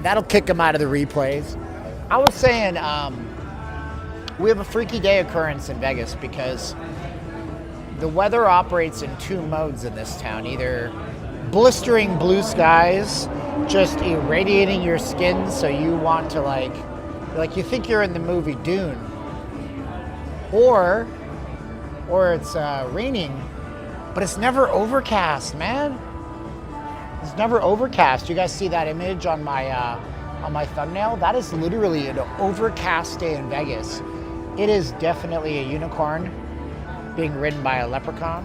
That'll kick them out of the replays. I was saying, we have a freaky day occurrence in Vegas because the weather operates in two modes in this town. Either blistering blue skies, just irradiating your skin so you want to like you think you're in the movie Dune. Or it's raining, but it's never overcast, man. It's never overcast. You guys see that image on my thumbnail? That is literally an overcast day in Vegas. It is definitely a unicorn being ridden by a leprechaun.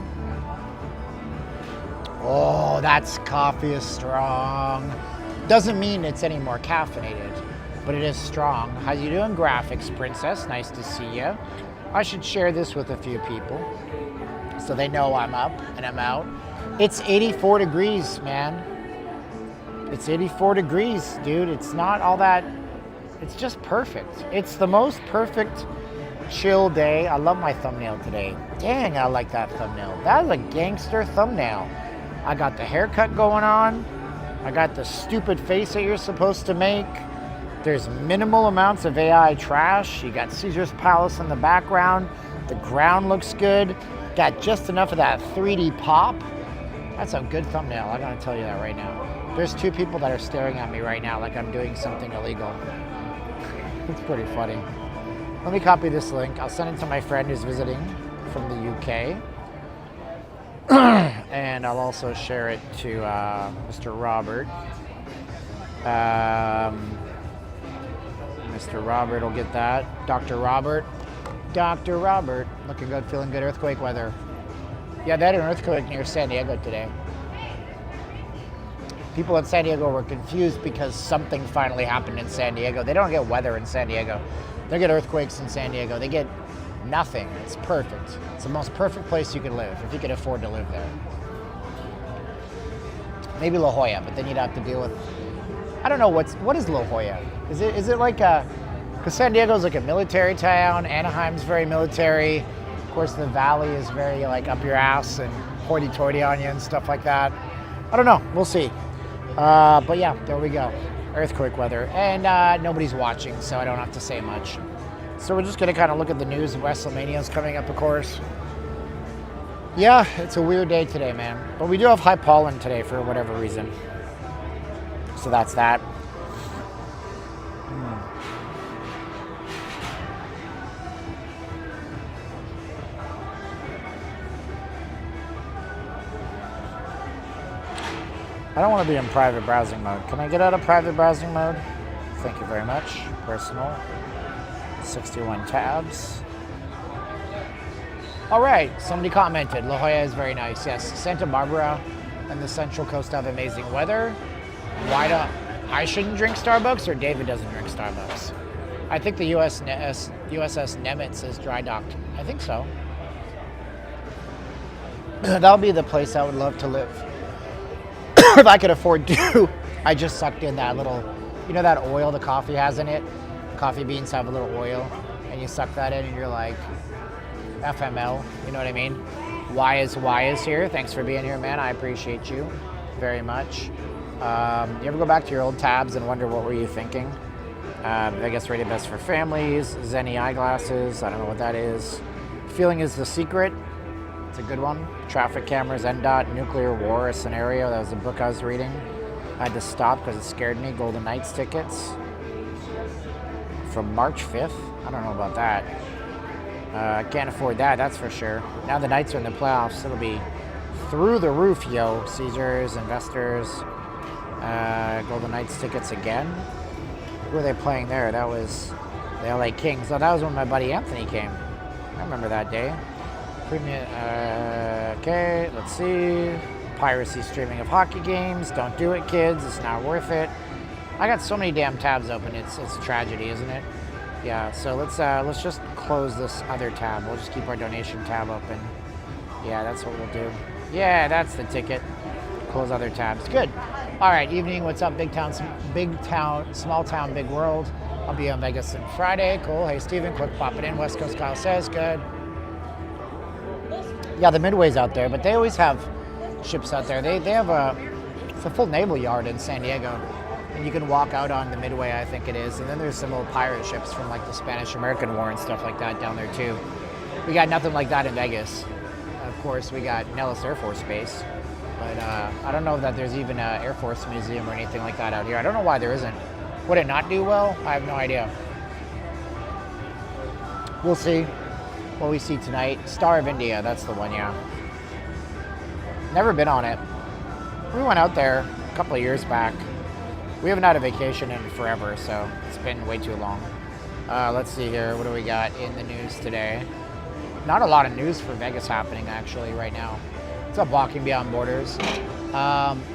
Oh, that's coffee is strong. Doesn't mean it's any more caffeinated, but it is strong. How you doing, graphics princess? Nice to see you. I should share this with a few people so they know I'm up and I'm out. It's 84 degrees, man. It's 84 degrees, dude. It's not all that, it's just perfect. It's the most perfect chill day. I love my thumbnail today. Dang, I like that thumbnail. That is a gangster thumbnail. I got the haircut going on. I got the stupid face that you're supposed to make. There's minimal amounts of AI trash. You got Caesar's Palace in the background. The ground looks good. Got just enough of that 3D pop. That's a good thumbnail. I'm gonna tell you that right now. There's two people that are staring at me right now like I'm doing something illegal. It's pretty funny. Let me copy this link. I'll send it to my friend who's visiting from the UK. And I'll also share it to Mr. Robert. Mr. Robert will get that. Dr. Robert. Dr. Robert. Looking good, feeling good. Earthquake weather. Yeah, they had an earthquake near San Diego today. People in San Diego were confused because something finally happened in San Diego. They don't get weather in San Diego. They get earthquakes in San Diego. They get nothing. It's perfect. It's the most perfect place you can live if you can afford to live there. Maybe La Jolla, but then you'd have to deal with, I don't know, what is La Jolla? Is it like a, because San Diego's like a military town, Anaheim's very military, of course the valley is very like up your ass and hoity-toity on you and stuff like that. I don't know, we'll see. But yeah, there we go. Earthquake weather, and nobody's watching, so I don't have to say much. So we're just gonna kind of look at the news. WrestleMania's coming up, of course. Yeah, it's a weird day today, man. But we do have high pollen today for whatever reason. So that's that. I don't want to be in private browsing mode. Can I get out of private browsing mode? Thank you very much. Personal. 61 tabs. All right, somebody commented, La Jolla is very nice. Yes, Santa Barbara and the Central Coast have amazing weather. Why don't I shouldn't drink Starbucks, or David doesn't drink Starbucks? I think the USS Nimitz is dry docked. I think so. That'll be the place I would love to live. If I could afford to. I just sucked in that little, you know that oil the coffee has in it? Coffee beans have a little oil, and you suck that in and you're like, FML, you know what I mean? Y is here. Thanks for being here, man. I appreciate you very much. You ever go back to your old tabs and wonder what were you thinking? Vegas rated best for families, Zenny eyeglasses, I don't know what that is. Feeling is the secret. It's a good one. Traffic cameras, NDOT, nuclear war, a scenario. That was a book I was reading. I had to stop because it scared me. Golden Knights tickets from March 5th. I don't know about that. I can't afford that, that's for sure. Now the Knights are in the playoffs. It'll be through the roof, yo. Caesars, investors, Golden Knights tickets again. Who were they playing there? That was the LA Kings. Oh, that was when my buddy Anthony came. I remember that day. Premium, okay, let's see. Piracy streaming of hockey games. Don't do it, kids. It's not worth it. I got so many damn tabs open. It's a tragedy, isn't it? Yeah. So let's just close this other tab. We'll just keep our donation tab open. Yeah, that's what we'll do. Yeah, that's the ticket. Close other tabs. Good. All right. Evening. What's up? Big town, small town, big world. I'll be on Vegas on Friday. Cool. Hey, Steven. Quick popping in. West Coast Kyle says good. Yeah, the Midway's out there, but they always have ships out there. They have it's a full naval yard in San Diego. And you can walk out on the Midway, I think it is. And then there's some little pirate ships from like the Spanish-American War and stuff like that down there too. We got nothing like that in Vegas. Of course, we got Nellis Air Force Base. But I don't know that there's even an Air Force Museum or anything like that out here. I don't know why there isn't. Would it not do well? I have no idea. We'll see what we see tonight. Star of India, that's the one, yeah. Never been on it. We went out there a couple of years back. We haven't had a vacation in forever, so it's been way too long. Let's see here. What do we got in the news today? Not a lot of news for Vegas happening, actually, right now. What's up, Walking Beyond Borders?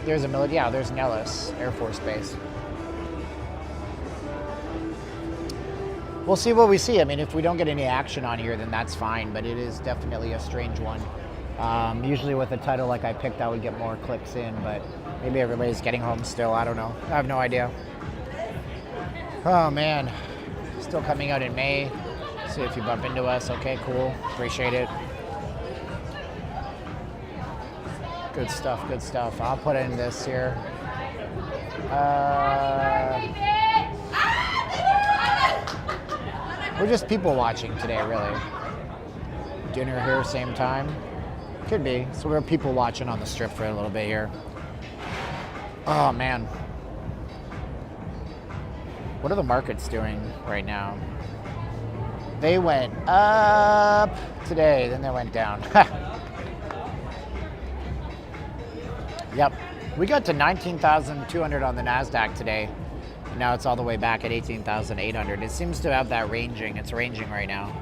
There's a military, yeah, there's Nellis Air Force Base. We'll see what we see. I mean, if we don't get any action on here, then that's fine, but it is definitely a strange one. Usually with a title like I picked, I would get more clicks in, but maybe everybody's getting home still. I don't know. I have no idea. Oh, man. Still coming out in May. See if you bump into us. Okay, cool. Appreciate it. Good stuff, good stuff. I'll put in this here. We're just people watching today, really. Dinner here, same time. Could be. So we're people watching on the strip for a little bit here. Oh, man. What are the markets doing right now? They went up today, then they went down. Yep. We got to 19,200 on the NASDAQ today. Now it's all the way back at 18,800. It seems to have that ranging. It's ranging right now.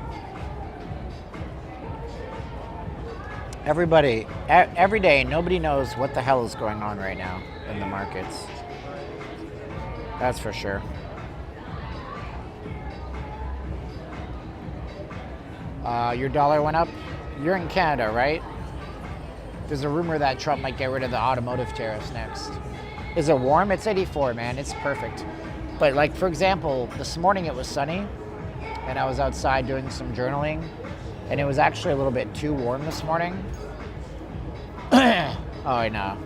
Everybody, every day, nobody knows what the hell is going on right now in the markets. That's for sure. Your dollar went up. You're in Canada, right? There's a rumor that Trump might get rid of the automotive tariffs next. Is it warm? It's 84, man. It's perfect. But like, for example, this morning it was sunny and I was outside doing some journaling and it was actually a little bit too warm this morning. Oh, I know.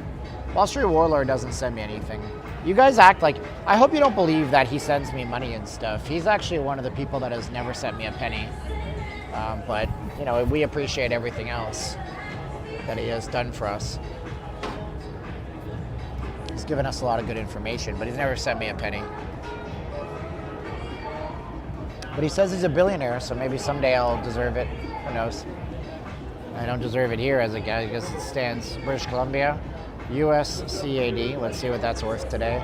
Wall Street Warlord doesn't send me anything. You guys act like, I hope you don't believe that he sends me money and stuff. He's actually one of the people that has never sent me a penny. But, you know, we appreciate everything else that he has done for us. He's given us a lot of good information, but he's never sent me a penny. But he says he's a billionaire, so maybe someday I'll deserve it. Who knows? I don't deserve it here, as I guess it stands. British Columbia, USCAD. Let's see what that's worth today.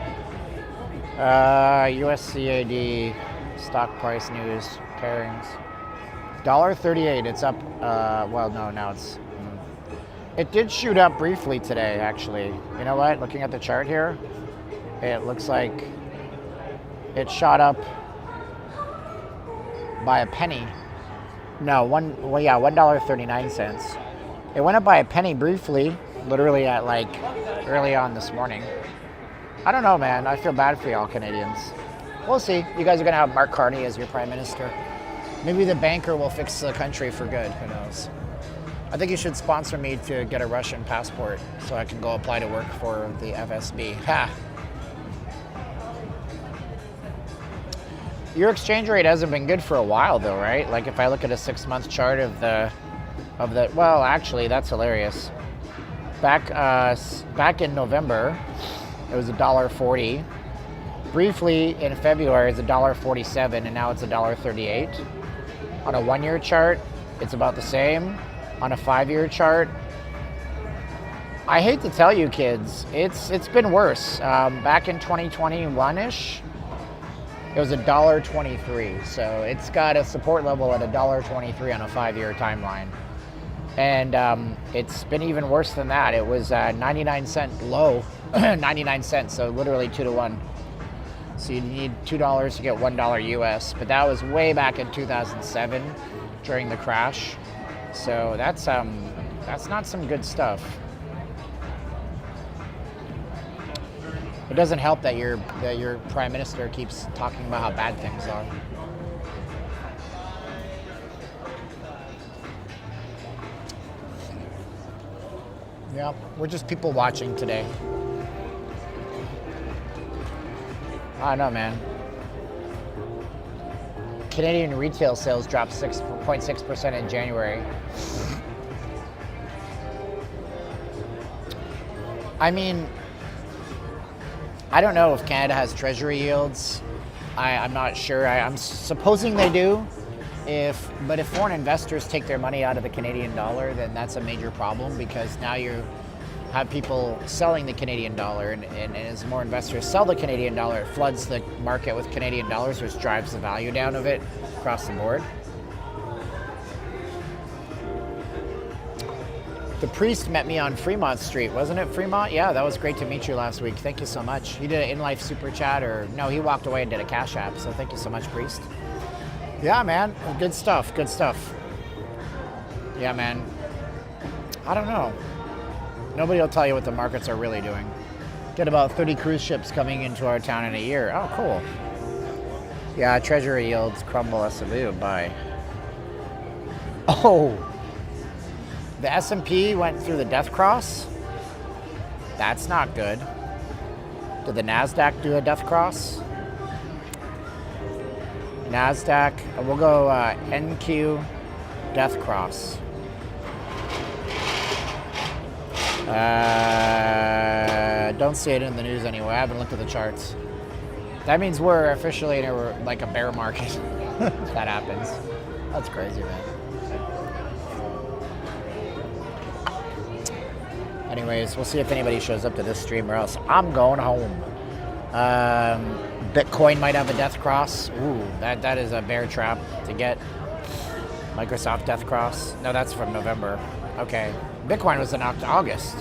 USCAD stock price news pairings. $1.38. It's up. Well, no, now it's. It did shoot up briefly today, actually. You know what? Looking at the chart here, it looks like it shot up by a penny. No, $1.39. It went up by a penny briefly, literally at like early on this morning. I don't know, man. I feel bad for y'all Canadians. We'll see. You guys are gonna have Mark Carney as your prime minister. Maybe the banker will fix the country for good. Who knows? I think you should sponsor me to get a Russian passport so I can go apply to work for the FSB. Ha! Your exchange rate hasn't been good for a while though, right? Like if I look at a 6-month chart of the, well, actually that's hilarious. Back in November, it was $1.40. Briefly in February, it's $1.47, and now it's $1.38. On a 1-year chart, it's about the same. On a 5-year chart, I hate to tell you kids, it's been worse. Back in 2021-ish, it was $1.23. So it's got a support level at $1.23 on a 5-year timeline. And it's been even worse than that. It was 99-cent low, 99 cents, so literally 2 to 1. So you need $2 to get $1 US, but that was way back in 2007 during the crash. So that's not some good stuff. It doesn't help that your prime minister keeps talking about how bad things are. Yeah, we're just people watching today. I don't know, man. Canadian retail sales dropped 6.6% in January. I mean, I don't know if Canada has treasury yields. I'm not sure. I'm supposing they do. But if foreign investors take their money out of the Canadian dollar, then that's a major problem, because now you have people selling the Canadian dollar, and as more investors sell the Canadian dollar, it floods the market with Canadian dollars, which drives the value down of it across the board. The priest met me on Fremont Street. Wasn't it Fremont? Yeah, that was great to meet you last week. Thank you so much. He did an in-life super chat, or no, he walked away and did a cash app, so thank you so much, priest. Yeah, man, good stuff, good stuff. Yeah, man. I don't know. Nobody will tell you what the markets are really doing. Get about 30 cruise ships coming into our town in a year. Oh, cool. Yeah, treasury yields crumble as a buy. Oh, the S&P went through the death cross. That's not good. Did the NASDAQ do a death cross? NASDAQ, we'll go NQ death cross. Don't see it in the news anyway. I haven't looked at the charts. That means we're officially in like a bear market. If that happens. That's crazy, man. Anyways, we'll see if anybody shows up to this stream, or else I'm going home. Bitcoin might have a death cross. Ooh, that is a bear trap to get. Microsoft death cross. No, that's from November. Okay. Bitcoin was in August.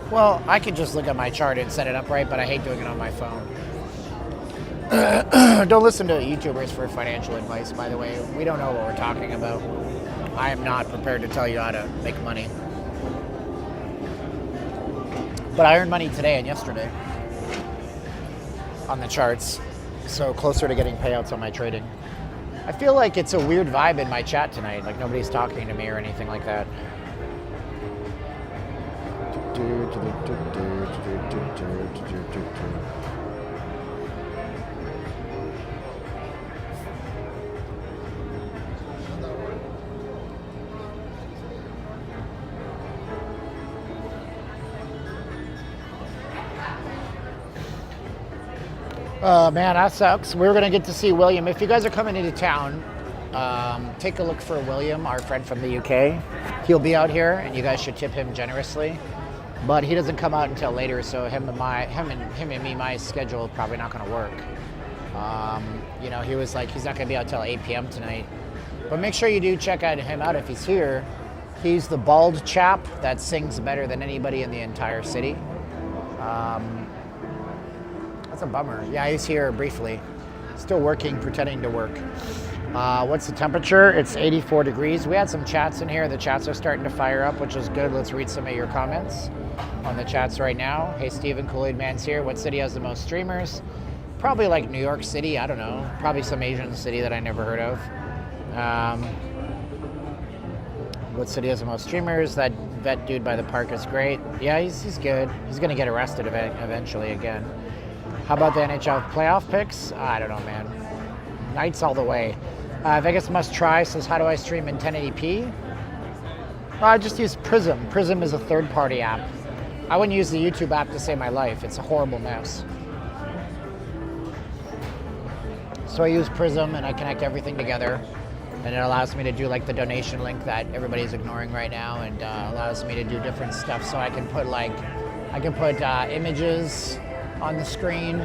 Well, I could just look at my chart and set it up right, but I hate doing it on my phone. Don't listen to YouTubers for financial advice, by the way. We don't know what we're talking about. I am not prepared to tell you how to make money. But I earned money today and yesterday on the charts, so closer to getting payouts on my trading. I feel like it's a weird vibe in my chat tonight, like nobody's talking to me or anything like that. Man, that sucks. We're going to get to see William. If you guys are coming into town, take a look for William, our friend from the UK. He'll be out here, and you guys should tip him generously. But he doesn't come out until later, so him and me, my schedule is probably not going to work. You know, he was like, he's not going to be out till 8 p.m. tonight. But make sure you do check him out if he's here. He's the bald chap that sings better than anybody in the entire city. That's a bummer. Yeah, he's here briefly. Still working, pretending to work. What's the temperature? It's 84 degrees. We had some chats in here. The chats are starting to fire up, which is good. Let's read some of your comments on the chats right now. Hey, Steven, Kool-Aid Man's here. What city has the most streamers? Probably like New York City. I don't know. Probably some Asian city that I never heard of. What city has the most streamers? That vet dude by the park is great. Yeah, he's good. He's going to get arrested eventually again. How about the NHL playoff picks? I don't know, man. Knights all the way. Vegas Must Try says, how do I stream in 1080p? I just use Prism. Prism is a third-party app. I wouldn't use the YouTube app to save my life. It's a horrible mess. So I use Prism, and I connect everything together. And it allows me to do like the donation link that everybody's ignoring right now, and allows me to do different stuff. So I can put images on the screen.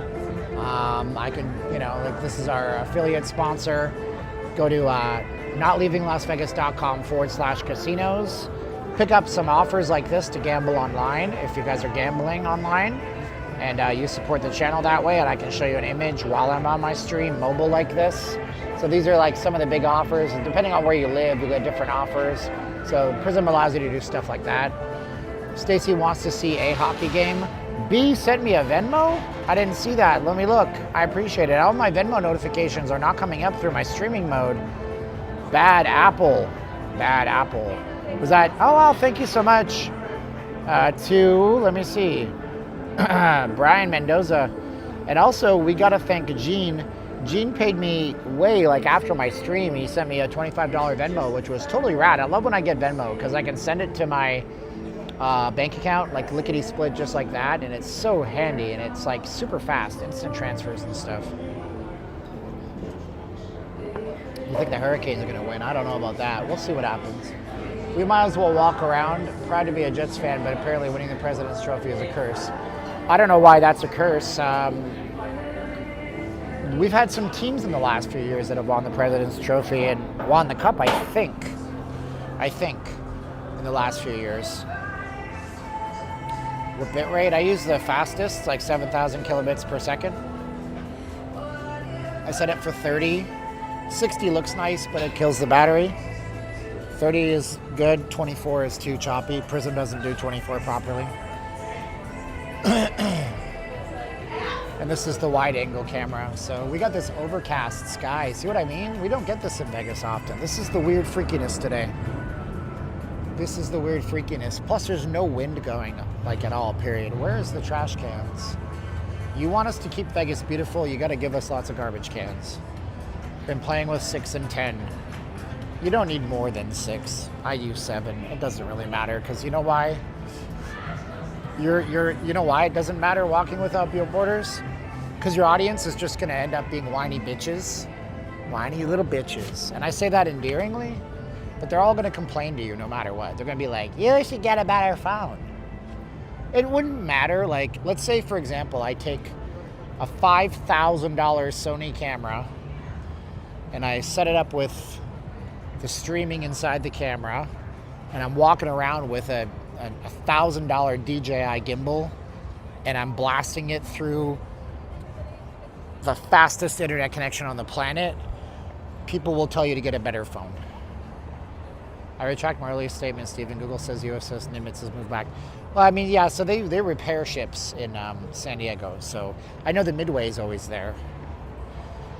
I can, like this is our affiliate sponsor. Go to notleavinglasvegas.com/casinos. Pick up some offers like this to gamble online if you guys are gambling online. And you support the channel that way, and I can show you an image while I'm on my stream, mobile like this. So these are like some of the big offers, and depending on where you live, you get different offers. So Prism allows you to do stuff like that. Stacy wants to see a hockey game. B sent me a Venmo? I didn't see that. Let me look. I appreciate it. All my Venmo notifications are not coming up through my streaming mode. Bad apple. Bad apple. Was that? Oh, well, thank you so much. Let me see. Brian Mendoza. And also, we got to thank Gene. Gene paid me way, like after my stream, he sent me a $25 Venmo, which was totally rad. I love when I get Venmo because I can send it to my bank account, like lickety split, just like that. And it's so handy and it's like super fast, instant transfers and stuff. You think the Hurricanes are going to win? I don't know about that. We'll see what happens. We might as well walk around. Proud to be a Jets fan, but apparently winning the President's Trophy is a curse. I don't know why that's a curse. We've had some teams in the last few years that have won the President's Trophy and won the Cup, I think, in the last few years. With bitrate, I use the fastest, like 7,000 kilobits per second. I set it for 30. 60 looks nice, but it kills the battery. 30 is good, 24 is too choppy. Prism doesn't do 24 properly. And this is the wide angle camera. So we got this overcast sky. See what I mean? We don't get this in Vegas often. This is the weird freakiness today. This is the weird freakiness. Plus there's no wind going, like at all, period. Where is the trash cans? You want us to keep Vegas beautiful, you gotta give us lots of garbage cans. Been playing with 6 and 10. You don't need more than 6. I use 7. It doesn't really matter, because you know why? You know why it doesn't matter walking without billboarders? Because your audience is just going to end up being whiny bitches. Whiny little bitches. And I say that endearingly, but they're all going to complain to you no matter what. They're going to be like, you should get a better phone. It wouldn't matter. Like, let's say, for example, I take a $5,000 Sony camera and I set it up with the streaming inside the camera, and I'm walking around with a $1,000 DJI gimbal, and I'm blasting it through the fastest internet connection on the planet, people will tell you to get a better phone. I retract my earlier statement, Steven. Google says USS Nimitz has moved back. Well, I mean, yeah, so they repair ships in San Diego, so I know the Midway is always there.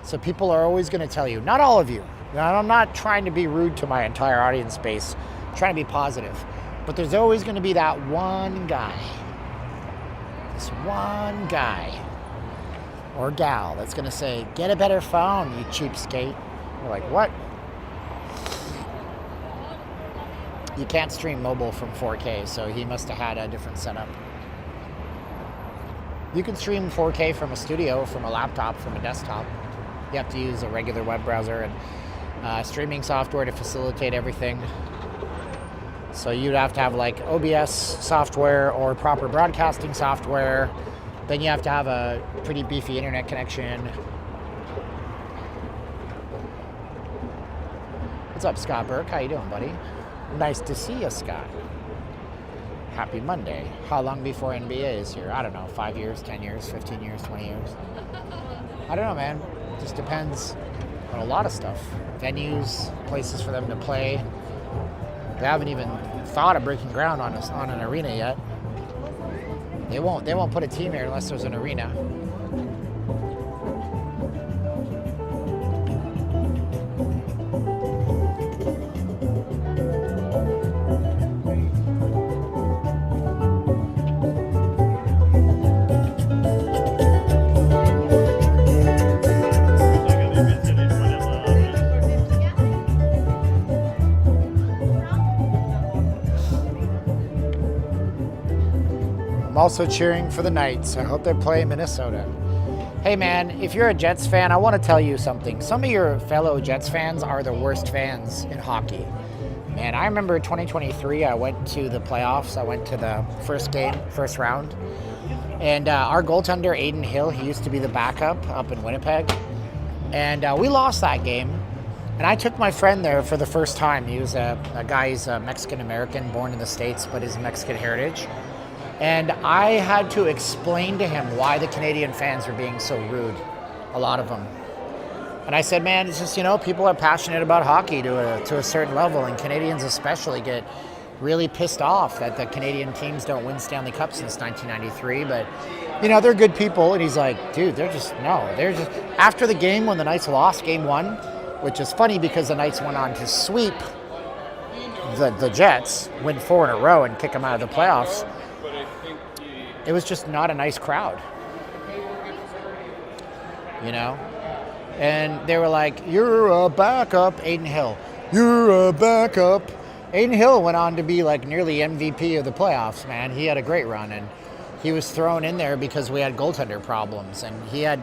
So people are always going to tell you, not all of you. I'm not trying to be rude to my entire audience base. I'm trying to be positive. But there's always going to be that one guy. This one guy or gal that's going to say, get a better phone, you cheapskate. You're like, what? You can't stream mobile from 4K, so he must have had a different setup. You can stream 4K from a studio, from a laptop, from a desktop. You have to use a regular web browser and streaming software to facilitate everything. So you'd have to have like OBS software or proper broadcasting software. Then you have to have a pretty beefy internet connection. What's up, Scott Burke? How you doing, buddy? Nice to see you, Scott. Happy Monday. How long before NBA is here? I don't know, 5 years, 10 years, 15 years, 20 years. I don't know, man. Just depends on a lot of stuff. Venues, places for them to play. They haven't even thought of breaking ground on an arena yet. They won't put a team here unless there's an arena. I'm also cheering for the Knights. I hope they play Minnesota. Hey man, if you're a Jets fan, I want to tell you something. Some of your fellow Jets fans are the worst fans in hockey. Man, I remember 2023, I went to the playoffs. I went to the first round. And our goaltender, Aiden Hill, he used to be the backup up in Winnipeg. And we lost that game. And I took my friend there for the first time. He was a guy, he's a Mexican-American, born in the States, but he's Mexican heritage. And I had to explain to him why the Canadian fans were being so rude, a lot of them. And I said, man, it's just, people are passionate about hockey to a certain level, and Canadians especially get really pissed off that the Canadian teams don't win Stanley Cup since 1993, but, they're good people. And he's like, dude, they're just, after the game when the Knights lost game 1, which is funny because the Knights went on to sweep the Jets, win 4 in a row and kick them out of the playoffs. It was just not a nice crowd. you know? And they were like, you're a backup, Aiden Hill. You're a backup. Aiden Hill went on to be like nearly MVP of the playoffs, man. He had a great run, and he was thrown in there because we had goaltender problems, and he had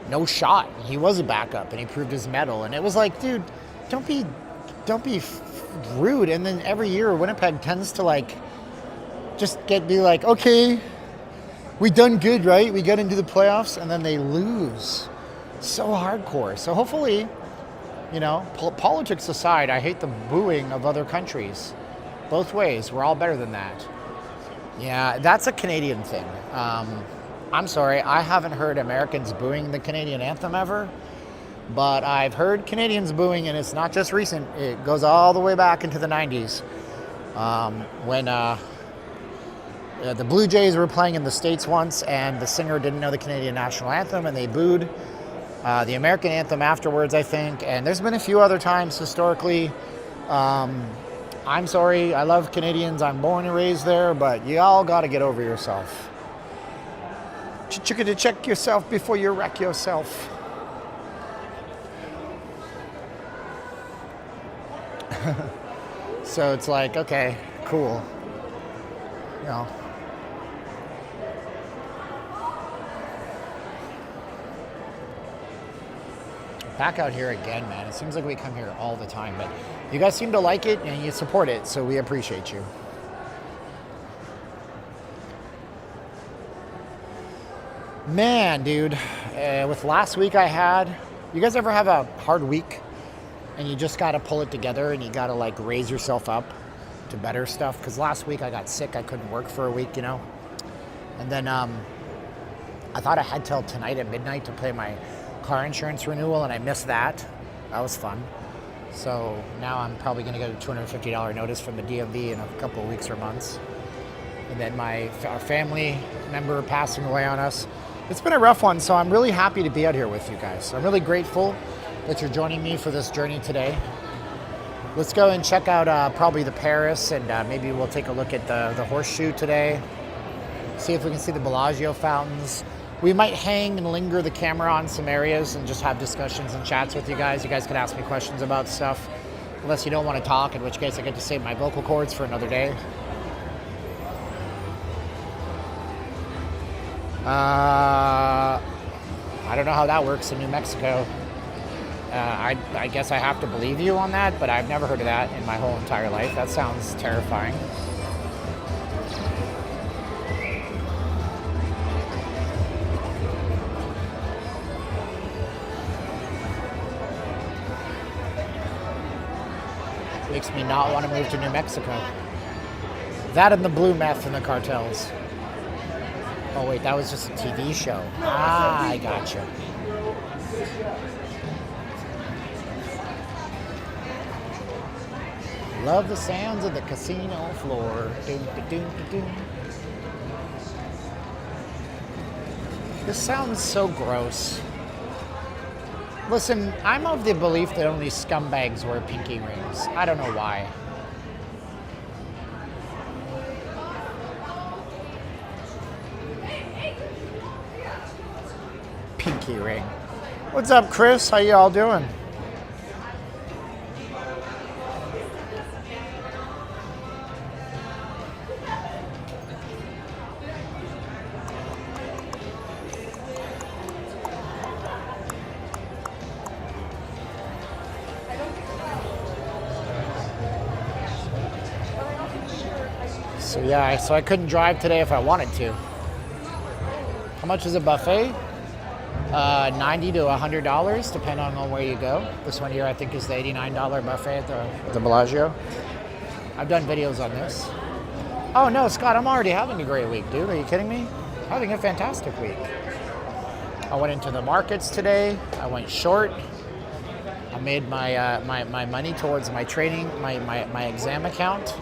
no shot. He was a backup, and he proved his mettle. And it was like, dude, don't be rude. And then every year, Winnipeg tends to like just be like, okay, we done good, right? We got into the playoffs, and then they lose so hardcore. So hopefully, you know, politics aside, I hate the booing of other countries. Both ways, we're all better than that. Yeah, that's a Canadian thing. I'm sorry, I haven't heard Americans booing the Canadian anthem ever, but I've heard Canadians booing, and it's not just recent. It goes all the way back into the 90s when the Blue Jays were playing in the States once, and the singer didn't know the Canadian national anthem, and they booed the American anthem afterwards, I think. And there's been a few other times historically. I'm sorry, I love Canadians. I'm born and raised there, but you all got to get over yourself. To check yourself before you wreck yourself. So it's like, okay, cool. You know. Back out here again, man. It seems like we come here all the time, but you guys seem to like it and you support it, so we appreciate you. Man, dude, with last week I had, you guys ever have a hard week and you just got to pull it together and you got to like raise yourself up to better stuff? Because last week I got sick. I couldn't work for a week, you know? And then I thought I had till tonight at midnight to pay my car insurance renewal, and I missed that. That was fun. So now I'm probably going to get a $250 notice from the DMV in a couple of weeks or months. And then our family member passing away on us. It's been a rough one, so I'm really happy to be out here with you guys. I'm really grateful that you're joining me for this journey today. Let's go and check out probably the Paris, and maybe we'll take a look at the Horseshoe today. See if we can see the Bellagio fountains. We might hang and linger the camera on some areas and just have discussions and chats with you guys. You guys can ask me questions about stuff, unless you don't want to talk, in which case I get to save my vocal cords for another day. I don't know how that works in New Mexico. I guess I have to believe you on that, but I've never heard of that in my whole entire life. That sounds terrifying. Makes me not want to move to New Mexico. That and the blue meth and the cartels. Oh wait, that was just a TV show. I gotcha. Love the sounds of the casino floor. Doom, doom, doom. This sounds so gross. Listen, I'm of the belief that only scumbags wear pinky rings. I don't know why. Pinky ring. What's up, Chris? How you all doing? So I couldn't drive today if I wanted to. How much is a buffet? $90 to $100, depending on where you go. This one here, I think, is the $89 buffet at the Bellagio. I've done videos on this. Oh no, Scott, I'm already having a great week, dude. Are you kidding me? Having a fantastic week. I went into the markets today. I went short. I made my money towards my training, my exam account.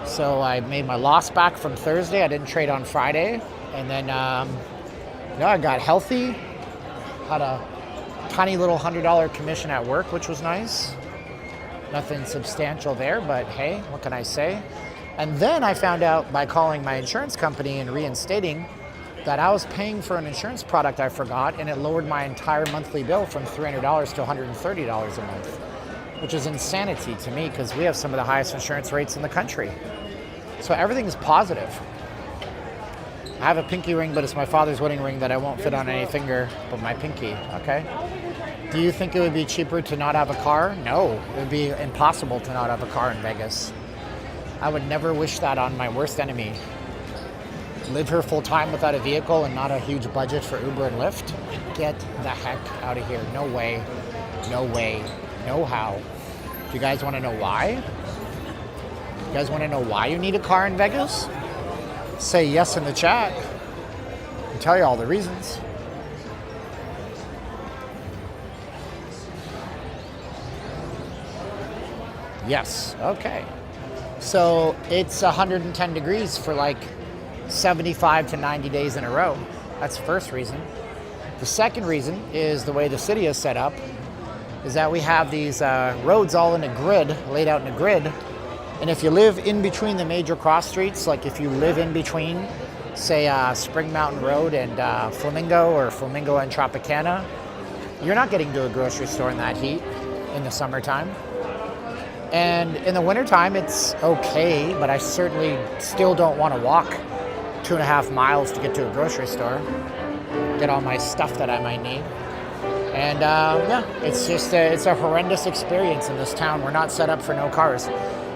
So I made my loss back from Thursday. I didn't trade on Friday. And then I got healthy. Had a tiny little $100 commission at work, which was nice. Nothing substantial there, but hey, what can I say? And then I found out by calling my insurance company and reinstating that I was paying for an insurance product I forgot, and it lowered my entire monthly bill from $300 to $130 a month, which is insanity to me because we have some of the highest insurance rates in the country. So everything's positive. I have a pinky ring, but it's my father's wedding ring that I won't fit on any finger but my pinky, okay? Do you think it would be cheaper to not have a car? No, it would be impossible to not have a car in Vegas. I would never wish that on my worst enemy. Live here full time without a vehicle and not a huge budget for Uber and Lyft? Get the heck out of here. No way, no way, no how. Do you guys want to know why? You guys want to know why you need a car in Vegas? Say yes in the chat. I'll tell you all the reasons. Yes, okay. So it's 110 degrees for like 75 to 90 days in a row. That's the first reason. The second reason is the way the city is set up is that we have these roads all in a grid, laid out in a grid. And if you live in between the major cross streets, like if you live in between, say, Spring Mountain Road and Flamingo or Flamingo and Tropicana, you're not getting to a grocery store in that heat in the summertime. And in the wintertime, it's okay, but I certainly still don't want to walk 2.5 miles to get to a grocery store, get all my stuff that I might need. And yeah, it's just it's a horrendous experience in this town. We're not set up for no cars.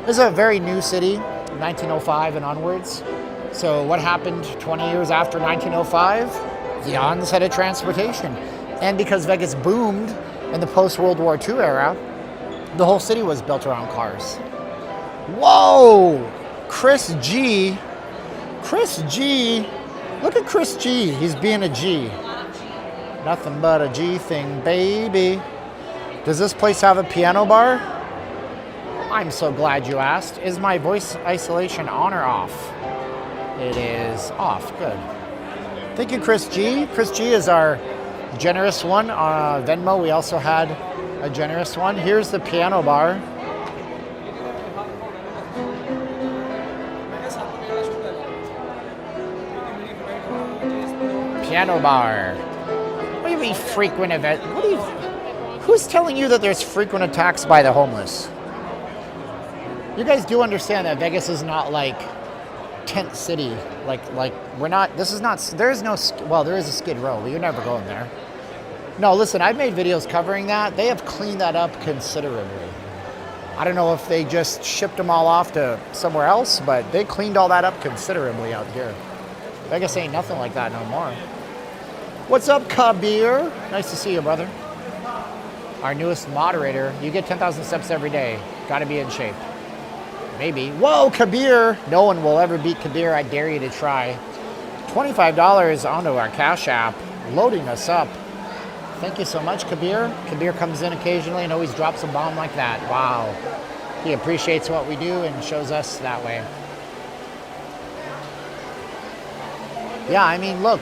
This is a very new city, 1905 and onwards. So what happened 20 years after 1905? The onset of transportation. And because Vegas boomed in the post-World War II era, the whole city was built around cars. Whoa! Chris G. Look at Chris G. He's being a G. Nothing but a G thing, baby. Does this place have a piano bar? I'm so glad you asked. Is my voice isolation on or off? It is off. Good. Thank you, Chris G. Chris G is our generous one. On Venmo, we also had a generous one. Here's the piano bar. Piano bar. What do you mean frequent event? Who's telling you that there's frequent attacks by the homeless? You guys do understand that Vegas is not like tent city. Like we're not, this is not, there is no, well, there is a Skid Row, but you're never going there. No, listen, I've made videos covering that. They have cleaned that up considerably. I don't know if they just shipped them all off to somewhere else, but they cleaned all that up considerably out here. Vegas ain't nothing like that no more. What's up, Kabir? Nice to see you, brother. Our newest moderator. You get 10,000 steps every day. Got to be in shape. Maybe. Whoa, Kabir! No one will ever beat Kabir. I dare you to try. $25 onto our Cash App, loading us up. Thank you so much, Kabir. Kabir comes in occasionally and always drops a bomb like that. Wow. He appreciates what we do and shows us that way. Yeah, I mean, look,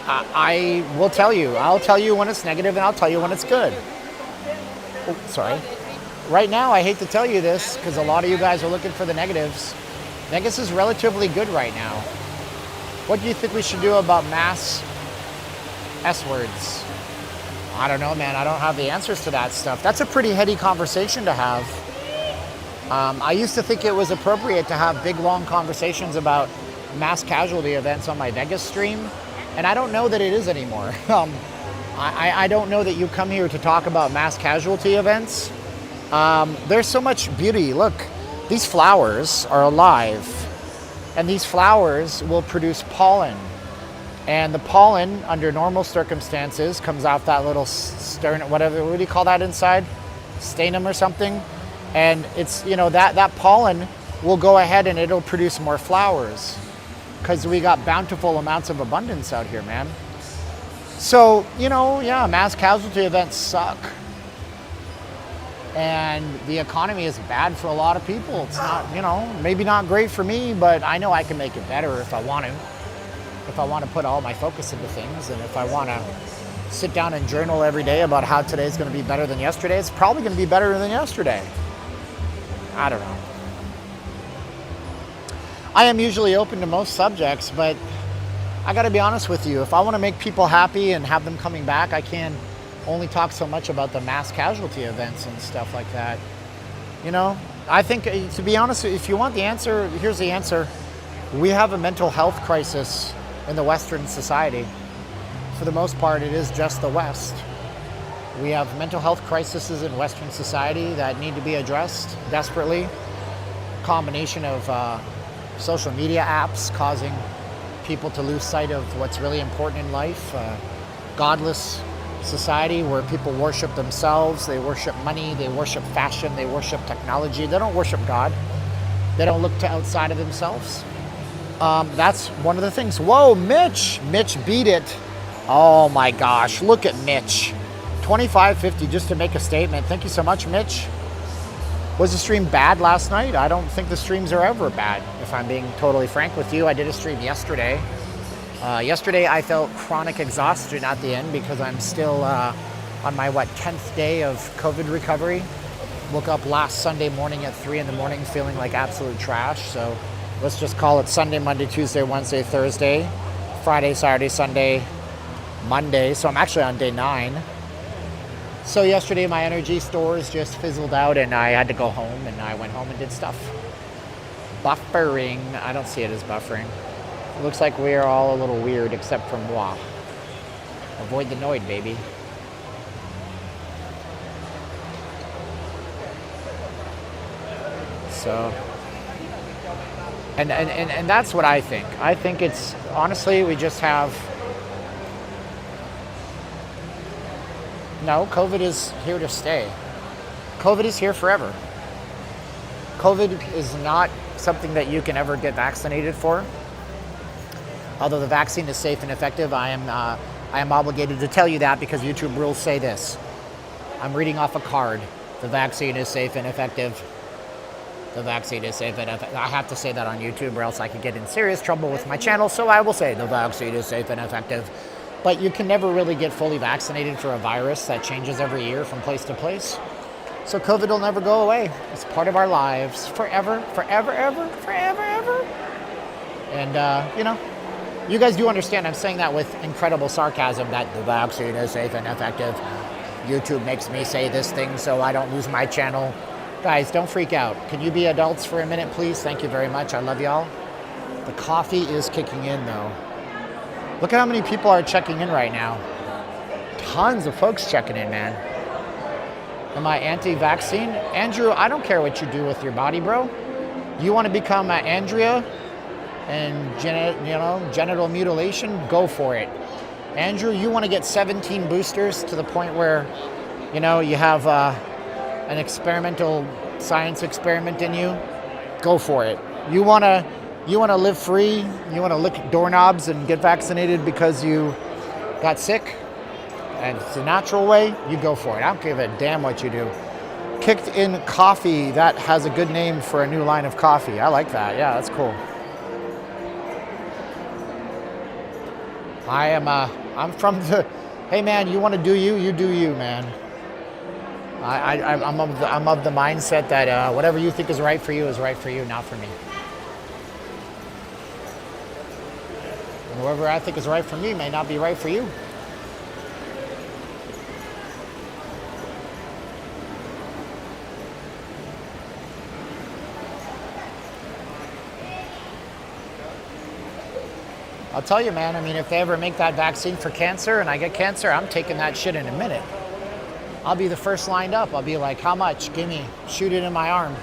I will tell you. I'll tell you when it's negative and I'll tell you when it's good. Oh, sorry. Right now, I hate to tell you this because a lot of you guys are looking for the negatives. Vegas is relatively good right now. What do you think we should do about mass S-words? I don't know, man. I don't have the answers to that stuff. That's a pretty heady conversation to have. I used to think it was appropriate to have big, long conversations about mass casualty events on my Vegas stream, and I don't know that it is anymore. I don't know that you come here to talk about mass casualty events. There's so much beauty. Look, these flowers are alive, and these flowers will produce pollen. And the pollen, under normal circumstances, comes out that little sternum, whatever, what do you call that inside? Sternum or something. And it's, you know, that pollen will go ahead and it'll produce more flowers because we got bountiful amounts of abundance out here, man. So, you know, yeah, mass casualty events suck. And the economy is bad for a lot of people. It's not, you know, maybe not great for me, but I know I can make it better if I want to. If I want to put all my focus into things, and if I want to sit down and journal every day about how today's going to be better than yesterday, it's probably going to be better than yesterday. I don't know. I am usually open to most subjects, but I got to be honest with you. If I want to make people happy and have them coming back, I can only talk so much about the mass casualty events and stuff like that. You know, I think, to be honest, if you want the answer, here's the answer. We have a mental health crisis in the Western society. For the most part, it is just the West. We have mental health crises in Western society that need to be addressed desperately. Combination of social media apps causing people to lose sight of what's really important in life. Godless society where people worship themselves, they worship money, they worship fashion, they worship technology. They don't worship God. They don't look to outside of themselves. That's one of the things. Whoa, Mitch beat it. Oh my gosh, look at Mitch. 25.50 just to make a statement. Thank you so much, Mitch. Was the stream bad last night? I don't think the streams are ever bad, if I'm being totally frank with you. I did a stream yesterday. Yesterday I felt chronic exhaustion at the end because I'm still on my, 10th day of COVID recovery. Woke up last Sunday morning at 3 in the morning feeling like absolute trash. So let's just call it Sunday, Monday, Tuesday, Wednesday, Thursday, Friday, Saturday, Sunday, Monday. So I'm actually on day 9. So yesterday my energy stores just fizzled out and I had to go home, and I went home and did stuff. Buffering. I don't see it as buffering. It looks like we are all a little weird except for moi. Avoid the noid, baby. So, and that's what I think. I think it's, honestly, we just have, no, COVID is here to stay. COVID is here forever. COVID is not something that you can ever get vaccinated for. Although the vaccine is safe and effective, I am obligated to tell you that because YouTube rules say this. I'm reading off a card. The vaccine is safe and effective. The vaccine is safe and effective. I have to say that on YouTube or else I could get in serious trouble with my channel, so I will say the vaccine is safe and effective. But you can never really get fully vaccinated for a virus that changes every year from place to place. So COVID will never go away. It's part of our lives forever, forever, ever, forever, ever. And, you know, you guys do understand I'm saying that with incredible sarcasm that the vaccine is safe and effective. YouTube makes me say this thing so I don't lose my channel. Guys, don't freak out. Can you be adults for a minute, please? Thank you very much. I love y'all. The coffee is kicking in, though. Look at how many people are checking in right now. Tons of folks checking in, man. Am I anti-vaccine? Andrew, I don't care what you do with your body, bro. You want to become Andrea and genital mutilation? Go for it. Andrew, you want to get 17 boosters to the point where, you know, you have an experimental science experiment in you? Go for it. You want to live free? You want to lick doorknobs and get vaccinated because you got sick? And it's a natural way? You go for it. I don't give a damn what you do. Kicked in coffee. That has a good name for a new line of coffee. I like that. Yeah, that's cool. I'm from the, hey man, you want to do you, you do you, man. I'm of the mindset that whatever you think is right for you, not for me. And whatever I think is right for me may not be right for you. I'll tell you, man, I mean, if they ever make that vaccine for cancer and I get cancer, I'm taking that shit in a minute. I'll be the first lined up. I'll be like, how much? Give me. Shoot it in my arm.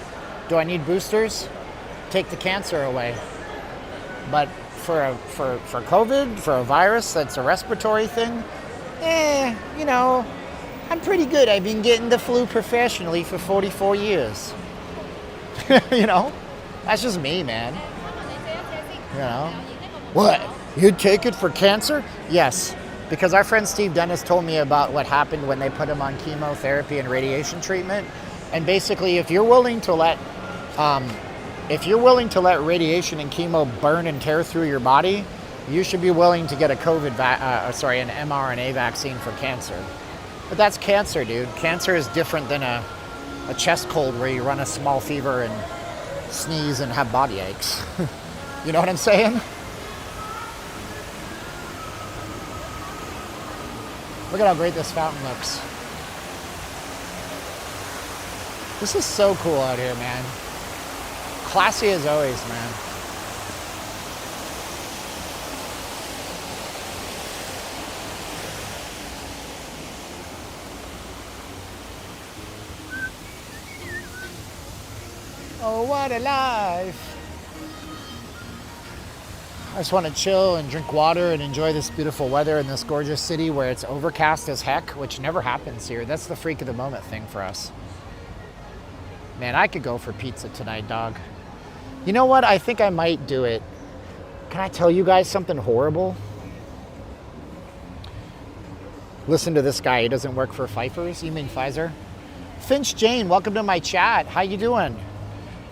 Do I need boosters? Take the cancer away. But for COVID, for a virus that's a respiratory thing, you know, I'm pretty good. I've been getting the flu professionally for 44 years. You know? That's just me, man. You know? What? You'd take it for cancer? Yes. Because our friend Steve Dennis told me about what happened when they put him on chemotherapy and radiation treatment. And basically, if you're willing to let radiation and chemo burn and tear through your body, you should be willing to get an mRNA vaccine for cancer. But that's cancer, dude. Cancer is different than a chest cold where you run a small fever and sneeze and have body aches. You know what I'm saying? Look at how great this fountain looks. This is so cool out here, man. Classy as always, man. Oh, what a life. I just want to chill and drink water and enjoy this beautiful weather in this gorgeous city where it's overcast as heck, which never happens here. That's the freak of the moment thing for us. Man, I could go for pizza tonight, dog. You know what? I think I might do it. Can I tell you guys something horrible? Listen to this guy. He doesn't work for Pfeiffer's. You mean Pfizer? Finch Jane, welcome to my chat. How you doing?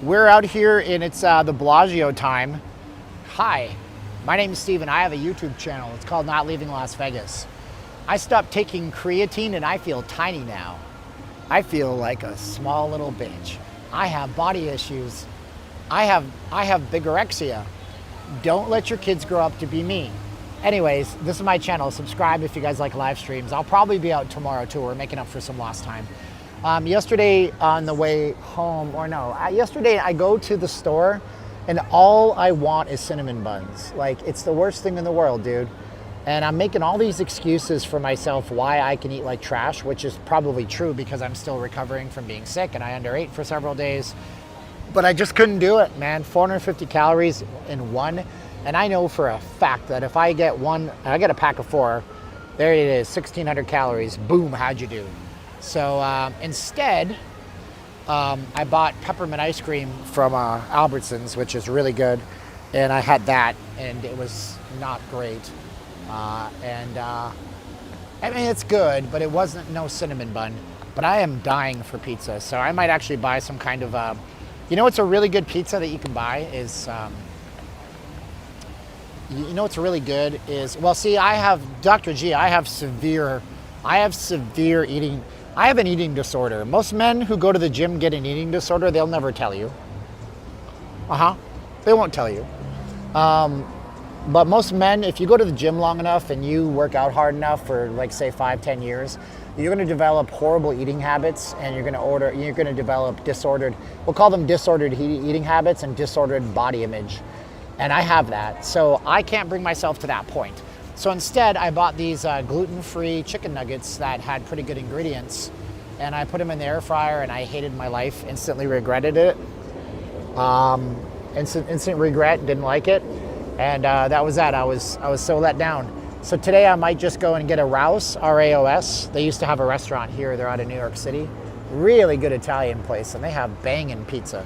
We're out here and it's the Bellagio time. Hi, my name is Steven. I have a YouTube channel. It's called Not Leaving Las Vegas. I stopped taking creatine and I feel tiny now. I feel like a small little bitch. I have body issues. I have bigorexia. Don't let your kids grow up to be me. Anyways, this is my channel. Subscribe if you guys like live streams. I'll probably be out tomorrow too. We're making up for some lost time. Yesterday on the way home, yesterday I go to the store and all I want is cinnamon buns. Like, it's the worst thing in the world, dude. And I'm making all these excuses for myself why I can eat like trash, which is probably true because I'm still recovering from being sick and I underate for several days. But I just couldn't do it, man. 450 calories in one. And I know for a fact that if I get a pack of 4, there it is, 1,600 calories. Boom, how'd you do? So instead, I bought peppermint ice cream from Albertsons, which is really good. And I had that and it was not great. I mean, it's good, but it wasn't no cinnamon bun. But I am dying for pizza, so I might actually buy some kind of, you know what's a really good pizza that you can buy is, you know what's really good is, well, see, I have, Dr. G, I have an eating disorder. Most men who go to the gym get an eating disorder, they'll never tell you. They won't tell you. But most men, if you go to the gym long enough and you work out hard enough for like say 5-10 years, you're going to develop horrible eating habits and you're going to develop we'll call them disordered eating habits and disordered body image. And I have that. So I can't bring myself to that point. So instead I bought these gluten-free chicken nuggets that had pretty good ingredients and I put them in the air fryer and I hated my life, instantly regretted it. Instant regret, didn't like it. And that was that. I was so let down. So today I might just go and get a Rouse, R-A-O-S. They used to have a restaurant here. They're out of New York City. Really good Italian place, and they have banging pizza.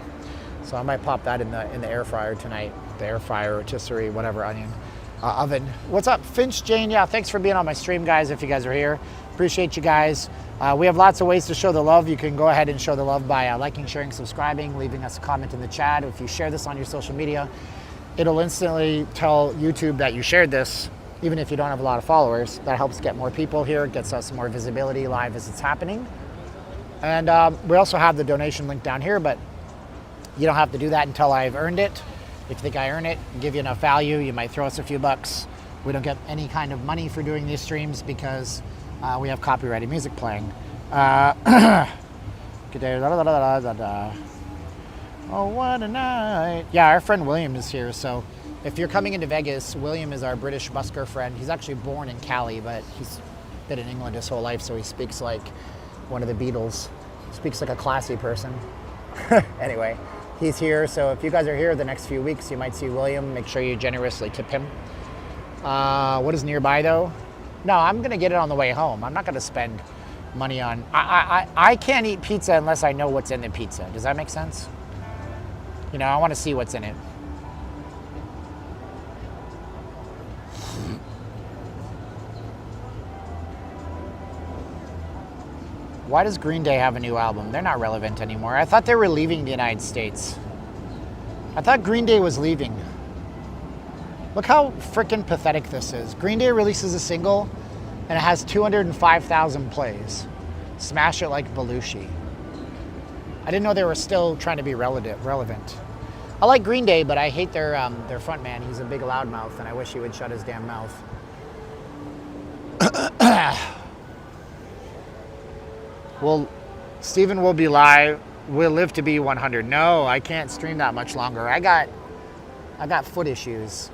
So I might pop that in the air fryer tonight. The air fryer, rotisserie, whatever, oven. What's up, Finch Jane? Yeah, thanks for being on my stream, guys, if you guys are here. Appreciate you guys. We have lots of ways to show the love. You can go ahead and show the love by liking, sharing, subscribing, leaving us a comment in the chat. If you share this on your social media, it'll instantly tell YouTube that you shared this, even if you don't have a lot of followers. That helps get more people here, gets us more visibility live as it's happening. And we also have the donation link down here, but you don't have to do that until I've earned it. If you think I earn it, give you enough value, you might throw us a few bucks. We don't get any kind of money for doing these streams because we have copyrighted music playing. Oh, what a night. Yeah, our friend William is here. So if you're coming into Vegas, William is our British busker friend. He's actually born in Cali, but he's been in England his whole life, so he speaks like one of the Beatles. Speaks like a classy person. Anyway, he's here. So if you guys are here the next few weeks, you might see William. Make sure you generously tip him. What is nearby, though? No, I'm going to get it on the way home. I'm not going to spend money on... I can't eat pizza unless I know what's in the pizza. Does that make sense? You know, I want to see what's in it. Why does Green Day have a new album? They're not relevant anymore. I thought they were leaving the United States. I thought Green Day was leaving. Look how freaking pathetic this is. Green Day releases a single and it has 205,000 plays. Smash it like Belushi. I didn't know they were still trying to be relevant. I like Green Day, but I hate their front man. He's a big loudmouth, and I wish he would shut his damn mouth. Well, Steven will be live. Will live to be 100. No, I can't stream that much longer. I got foot issues.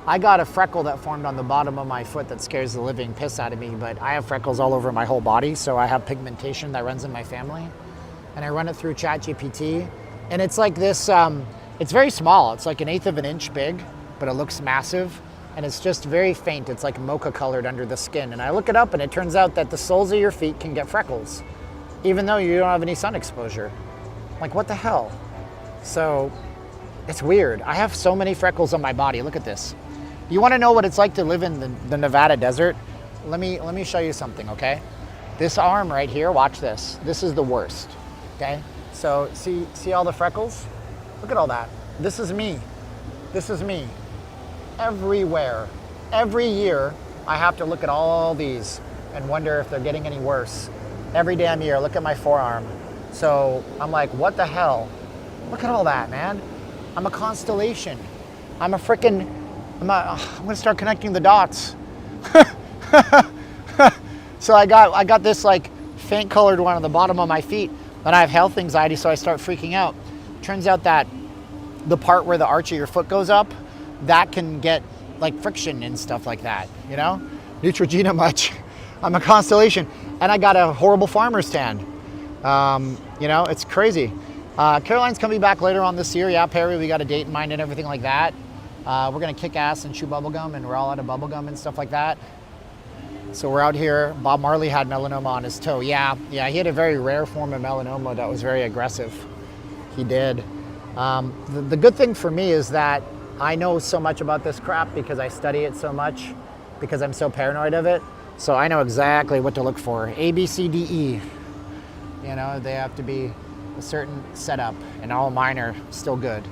I got a freckle that formed on the bottom of my foot that scares the living piss out of me, but I have freckles all over my whole body, so I have pigmentation that runs in my family. And I run it through ChatGPT. And it's like this, it's very small. It's like 1/8 of an inch big, but it looks massive. And it's just very faint. It's like mocha colored under the skin. And I look it up and it turns out that the soles of your feet can get freckles, even though you don't have any sun exposure. Like, what the hell? So it's weird. I have so many freckles on my body. Look at this. You want to know what it's like to live in the Nevada desert? Let me show you something, okay? This arm right here, watch this. This is the worst, okay? So see all the freckles? Look at all that. This is me. This is me. Everywhere. Every year, I have to look at all these and wonder if they're getting any worse. Every damn year, look at my forearm. So I'm like, what the hell? Look at all that, man. I'm a constellation. I'm a freaking, I'm gonna start connecting the dots. So I got this like faint colored one on the bottom of my feet, and I have health anxiety, so I start freaking out. Turns out that the part where the arch of your foot goes up, that can get like friction and stuff like that, you know? Neutrogena much. I'm a constellation, and I got a horrible farmer's tan. You know, it's crazy. Caroline's coming back later on this year. Yeah, Perry, we got a date in mind and everything like that. We're gonna kick ass and chew bubblegum, and we're all out of bubblegum and stuff like that. So we're out here. Bob Marley had melanoma on his toe. Yeah, he had a very rare form of melanoma that was very aggressive. He did. The good thing for me is that I know so much about this crap because I study it so much, because I'm so paranoid of it. So I know exactly what to look for. A, B, C, D, E. You know, they have to be a certain setup, and all mine are still good.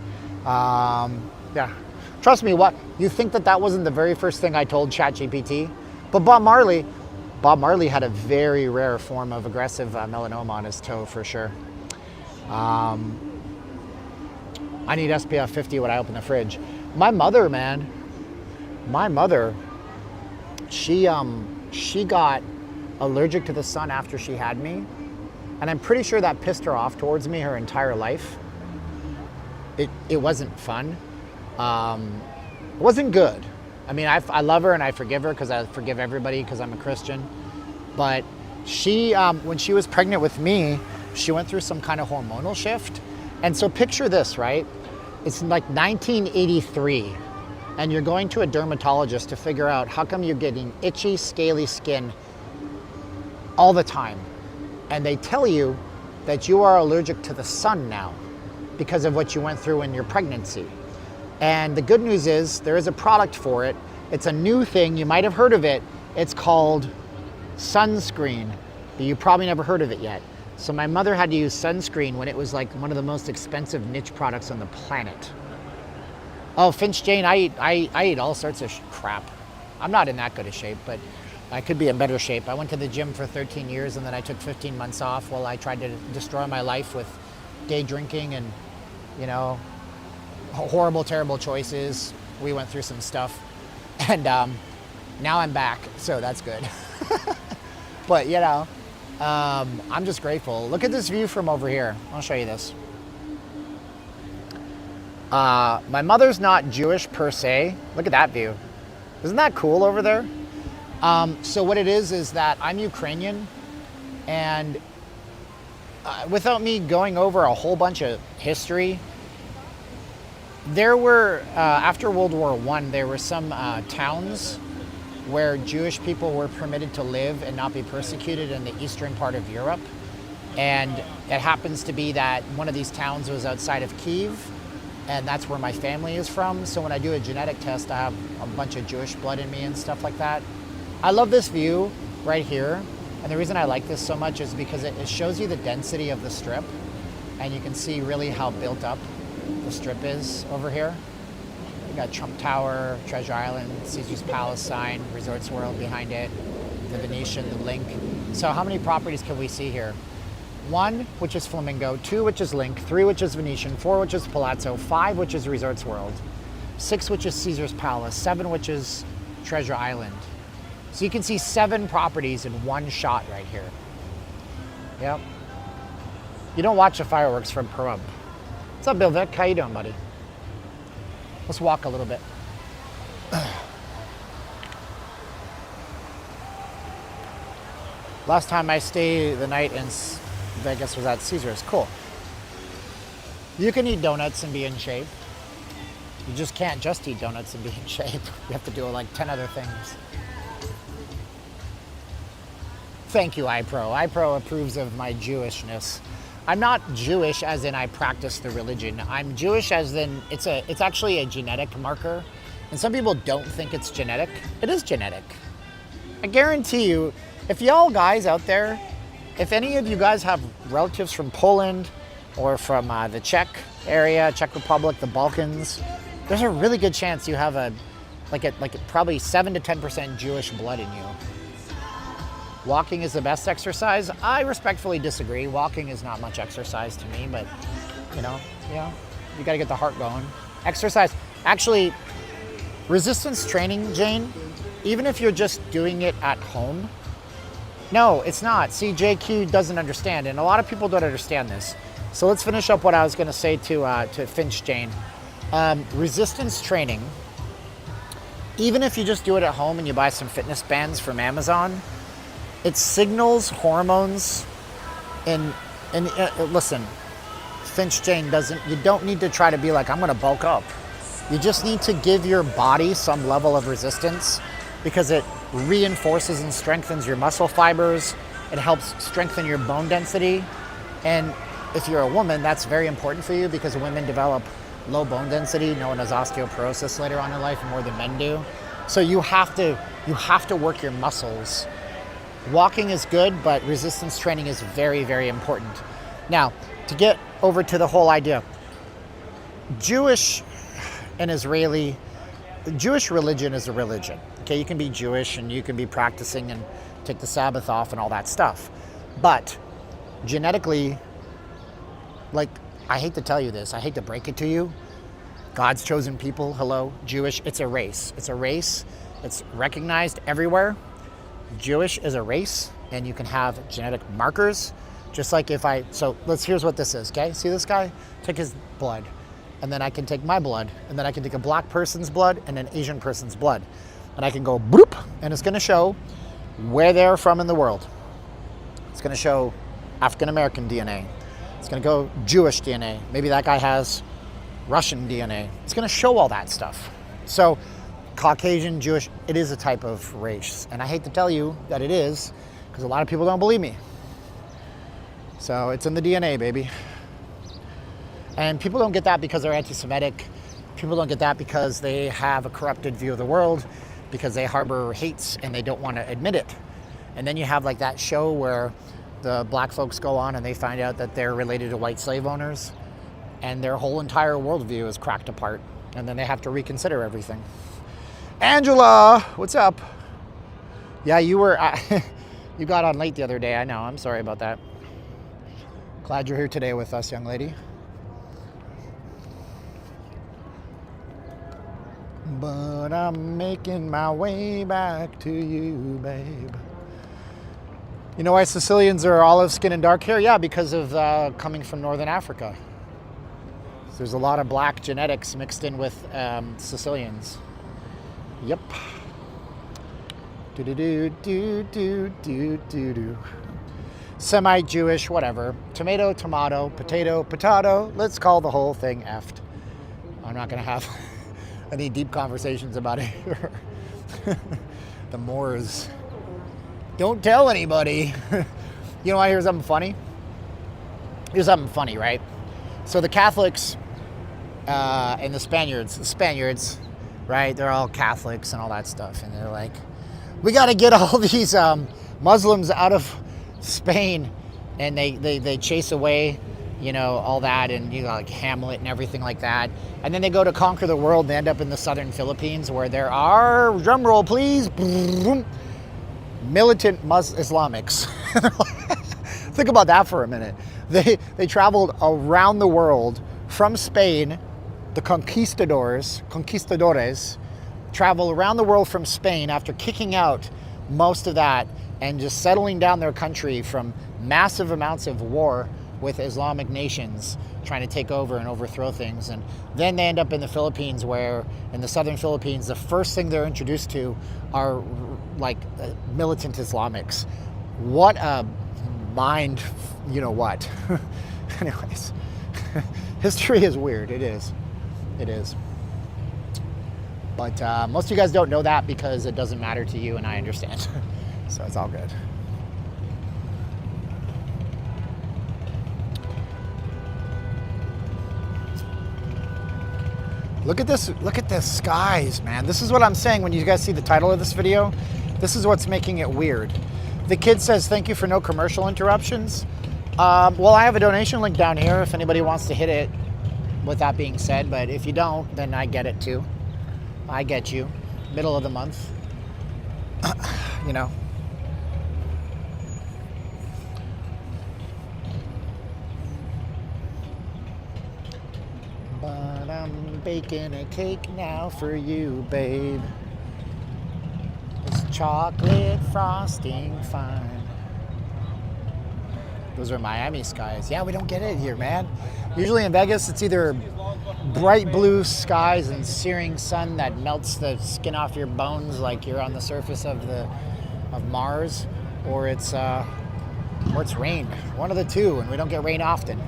Yeah, trust me. What you think that wasn't the very first thing I told ChatGPT? But Bob Marley had a very rare form of aggressive melanoma on his toe for sure. I need SPF 50 when I open the fridge. My mother, man, she got allergic to the sun after she had me. And I'm pretty sure that pissed her off towards me her entire life. It wasn't fun. It wasn't good. I mean, I love her and I forgive her because I forgive everybody because I'm a Christian. But she, when she was pregnant with me, she went through some kind of hormonal shift. And so picture this, right? It's like 1983, and you're going to a dermatologist to figure out how come you're getting itchy, scaly skin all the time. And they tell you that you are allergic to the sun now because of what you went through in your pregnancy. And the good news is there is a product for it. It's a new thing. You might have heard of it. It's called sunscreen, but you probably never heard of it yet. So my mother had to use sunscreen when it was like one of the most expensive niche products on the planet. Oh, Finch Jane, I eat all sorts of crap. I'm not in that good a shape, but I could be in better shape. I went to the gym for 13 years and then I took 15 months off while I tried to destroy my life with day drinking and, you know, horrible, terrible choices. We went through some stuff, and now I'm back, so that's good. But, you know, I'm just grateful. Look at this view from over here. I'll show you this. My mother's not Jewish per se. Look at that view. Isn't that cool over there? So what it is that I'm Ukrainian, and without me going over a whole bunch of history, there were, after World War I, there were some towns where Jewish people were permitted to live and not be persecuted in the eastern part of Europe. And it happens to be that one of these towns was outside of Kyiv, and that's where my family is from. So when I do a genetic test, I have a bunch of Jewish blood in me and stuff like that. I love this view right here. And the reason I like this so much is because it shows you the density of the strip, and you can see really how built up the strip is over here. You got Trump Tower, Treasure Island, Caesar's Palace sign, Resorts World behind it, the Venetian, the Link. So how many properties can we see here? 1, which is Flamingo, 2, which is Link, 3, which is Venetian, 4, which is Palazzo, 5, which is Resorts World, 6, which is Caesar's Palace, 7, which is Treasure Island. So you can see 7 properties in one shot right here. Yep. You don't watch the fireworks from Pahrump. What's up, Bill Vic? How you doing, buddy? Let's walk a little bit. Last time I stayed the night in Vegas was at Caesars. Cool. You can eat donuts and be in shape. You just can't just eat donuts and be in shape. You have to do like 10 other things. Thank you, iPro. iPro approves of my Jewishness. I'm not Jewish as in I practice the religion. I'm Jewish as in it's actually a genetic marker. And some people don't think it's genetic. It is genetic. I guarantee you, if y'all guys out there, if any of you guys have relatives from Poland or from the Czech area, Czech Republic, the Balkans, there's a really good chance you have probably 7 to 10% Jewish blood in you. Walking is the best exercise. I respectfully disagree. Walking is not much exercise to me, but you got to get the heart going. Exercise, actually, resistance training, Jane, even if you're just doing it at home, no, it's not. See, JQ doesn't understand, and a lot of people don't understand this. So let's finish up what I was going to say to Finch Jane. Resistance training, even if you just do it at home and you buy some fitness bands from Amazon, it signals hormones. And listen, Finch Jane you don't need to try to be like, I'm going to bulk up. You just need to give your body some level of resistance because it reinforces and strengthens your muscle fibers. It helps strengthen your bone density. And if you're a woman, that's very important for you because women develop low bone density, known as osteoporosis, later on in life more than men do. So you have to work your muscles. Walking is good, but resistance training is very, very important. Now, to get over to the whole idea, Jewish religion is a religion. Okay, you can be Jewish and you can be practicing and take the Sabbath off and all that stuff. But genetically, like, I hate to tell you this, I hate to break it to you, God's chosen people, hello, Jewish, it's a race. It's a race. It's recognized everywhere. Jewish is a race, and you can have genetic markers, just like here's what this is, okay? See this guy? Take his blood, and then I can take my blood, and then I can take a black person's blood and an Asian person's blood. And I can go boop, and it's gonna show where they're from in the world. It's gonna show African-American DNA. It's gonna go Jewish DNA. Maybe that guy has Russian DNA. It's gonna show all that stuff. So Caucasian, Jewish, it is a type of race. And I hate to tell you that it is, because a lot of people don't believe me. So it's in the DNA, baby. And people don't get that because they're anti-Semitic. People don't get that because they have a corrupted view of the world, because they harbor hates and they don't want to admit it. And then you have like that show where the black folks go on and they find out that they're related to white slave owners, and their whole entire worldview is cracked apart. And then they have to reconsider everything. Angela, what's up? Yeah, you got on late the other day. I know. I'm sorry about that. Glad you're here today with us, young lady. But I'm making my way back to you, babe. You know why Sicilians are olive skin and dark hair? Yeah, because of coming from Northern Africa. So there's a lot of black genetics mixed in with Sicilians. Yep. Do. Semi-Jewish, whatever. Tomato, tomato, potato, potato. Let's call the whole thing effed. I'm not going to have any deep conversations about it. The Moors. Don't tell anybody. You know, I hear something funny. Here's something funny, right? So the Catholics and the Spaniards, right? They're all Catholics and all that stuff. And they're like, we got to get all these Muslims out of Spain. And they chase away, you know, all that, and you know, like Hamlet and everything like that. And then they go to conquer the world and they end up in the southern Philippines, where there are, drum roll please, militant Islamics. Think about that for a minute. They traveled around the world from Spain. The conquistadores travel around the world from Spain after kicking out most of that and just settling down their country from massive amounts of war with Islamic nations trying to take over and overthrow things. And then they end up in the Philippines, where in the southern Philippines, the first thing they're introduced to are like militant Islamics. What a mind, you know what. Anyways, history is weird. It is. It is. But most of you guys don't know that because it doesn't matter to you, and I understand. So it's all good. Look at this, look at the skies, man. This is what I'm saying when you guys see the title of this video. This is what's making it weird. The kid says, thank you for no commercial interruptions. Well, I have a donation link down here if anybody wants to hit it, with that being said. But if you don't, then I get it too. I get you. Middle of the month. You know. But I'm baking a cake now for you, babe. It's chocolate frosting fine. Those are Miami skies. Yeah, we don't get it here, man. Usually in Vegas, it's either bright blue skies and searing sun that melts the skin off your bones like you're on the surface of Mars, or it's rain. One of the two, and we don't get rain often.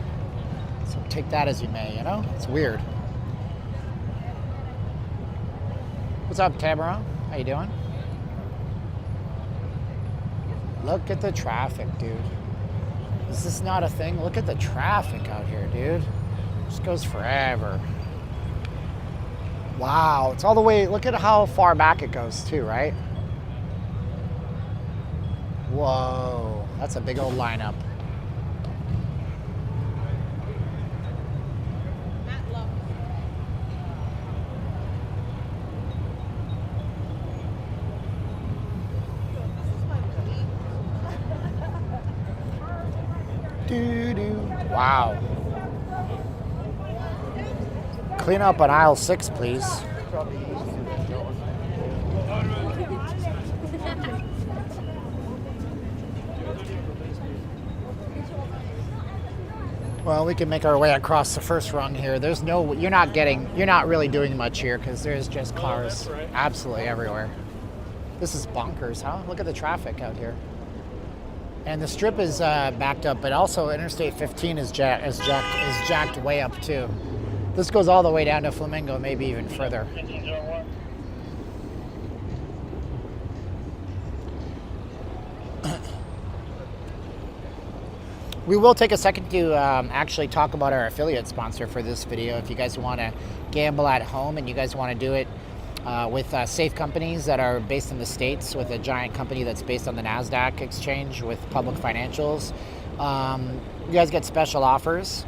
So take that as you may, you know? It's weird. What's up, Tamara? How you doing? Look at the traffic, dude. Is this not a thing? Look at the traffic out here, dude. This goes forever. Wow, it's all the way, look at how far back it goes too, right? Whoa, that's a big old lineup. Wow. Clean up on aisle 6, please. Well, we can make our way across the first rung here. There's no, you're not really doing much here because there's just cars absolutely everywhere. This is bonkers, huh? Look at the traffic out here. And the strip is backed up, but also Interstate 15 is jacked way up too. This goes all the way down to Flamingo, maybe even further. We will take a second to actually talk about our affiliate sponsor for this video. If you guys want to gamble at home and you guys want to do it with safe companies that are based in the States, with a giant company that's based on the NASDAQ exchange with public financials, you guys get special offers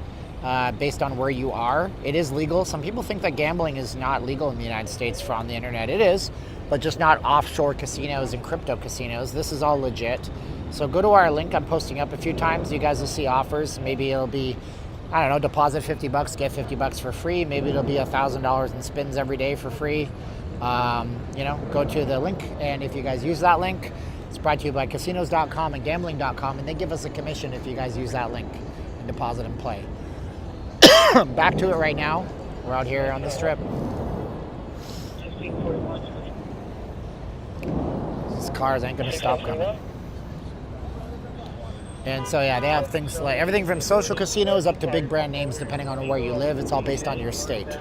based on where you are. It is legal. Some people think that gambling is not legal in the United States on the internet. It is, but just not offshore casinos and crypto casinos. This is all legit. So go to our link I'm posting up a few times. You guys will see offers. Maybe it'll be, I don't know, deposit $50, get $50 for free. Maybe it'll be $1,000 in spins every day for free. You know, go to the link, and if you guys use that link, it's brought to you by casinos.com and gambling.com, and they give us a commission if you guys use that link and deposit and play. Back to it right now. We're out here on the strip. These cars ain't gonna stop coming. And so yeah, they have things like everything from social casinos up to big brand names depending on where you live. It's all based on your state.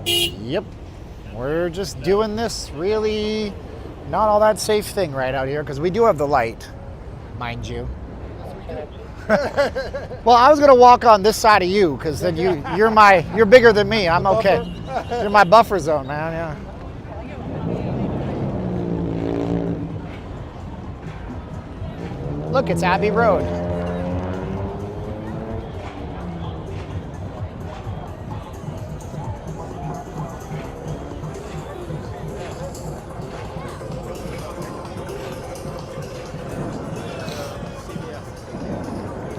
Yep, we're just doing this really not all that safe thing right out here because we do have the light, mind you. Well, I was gonna walk on this side of you because then you're bigger than me. I'm okay. You're my buffer zone, man. Yeah. Look, it's Abbey Road.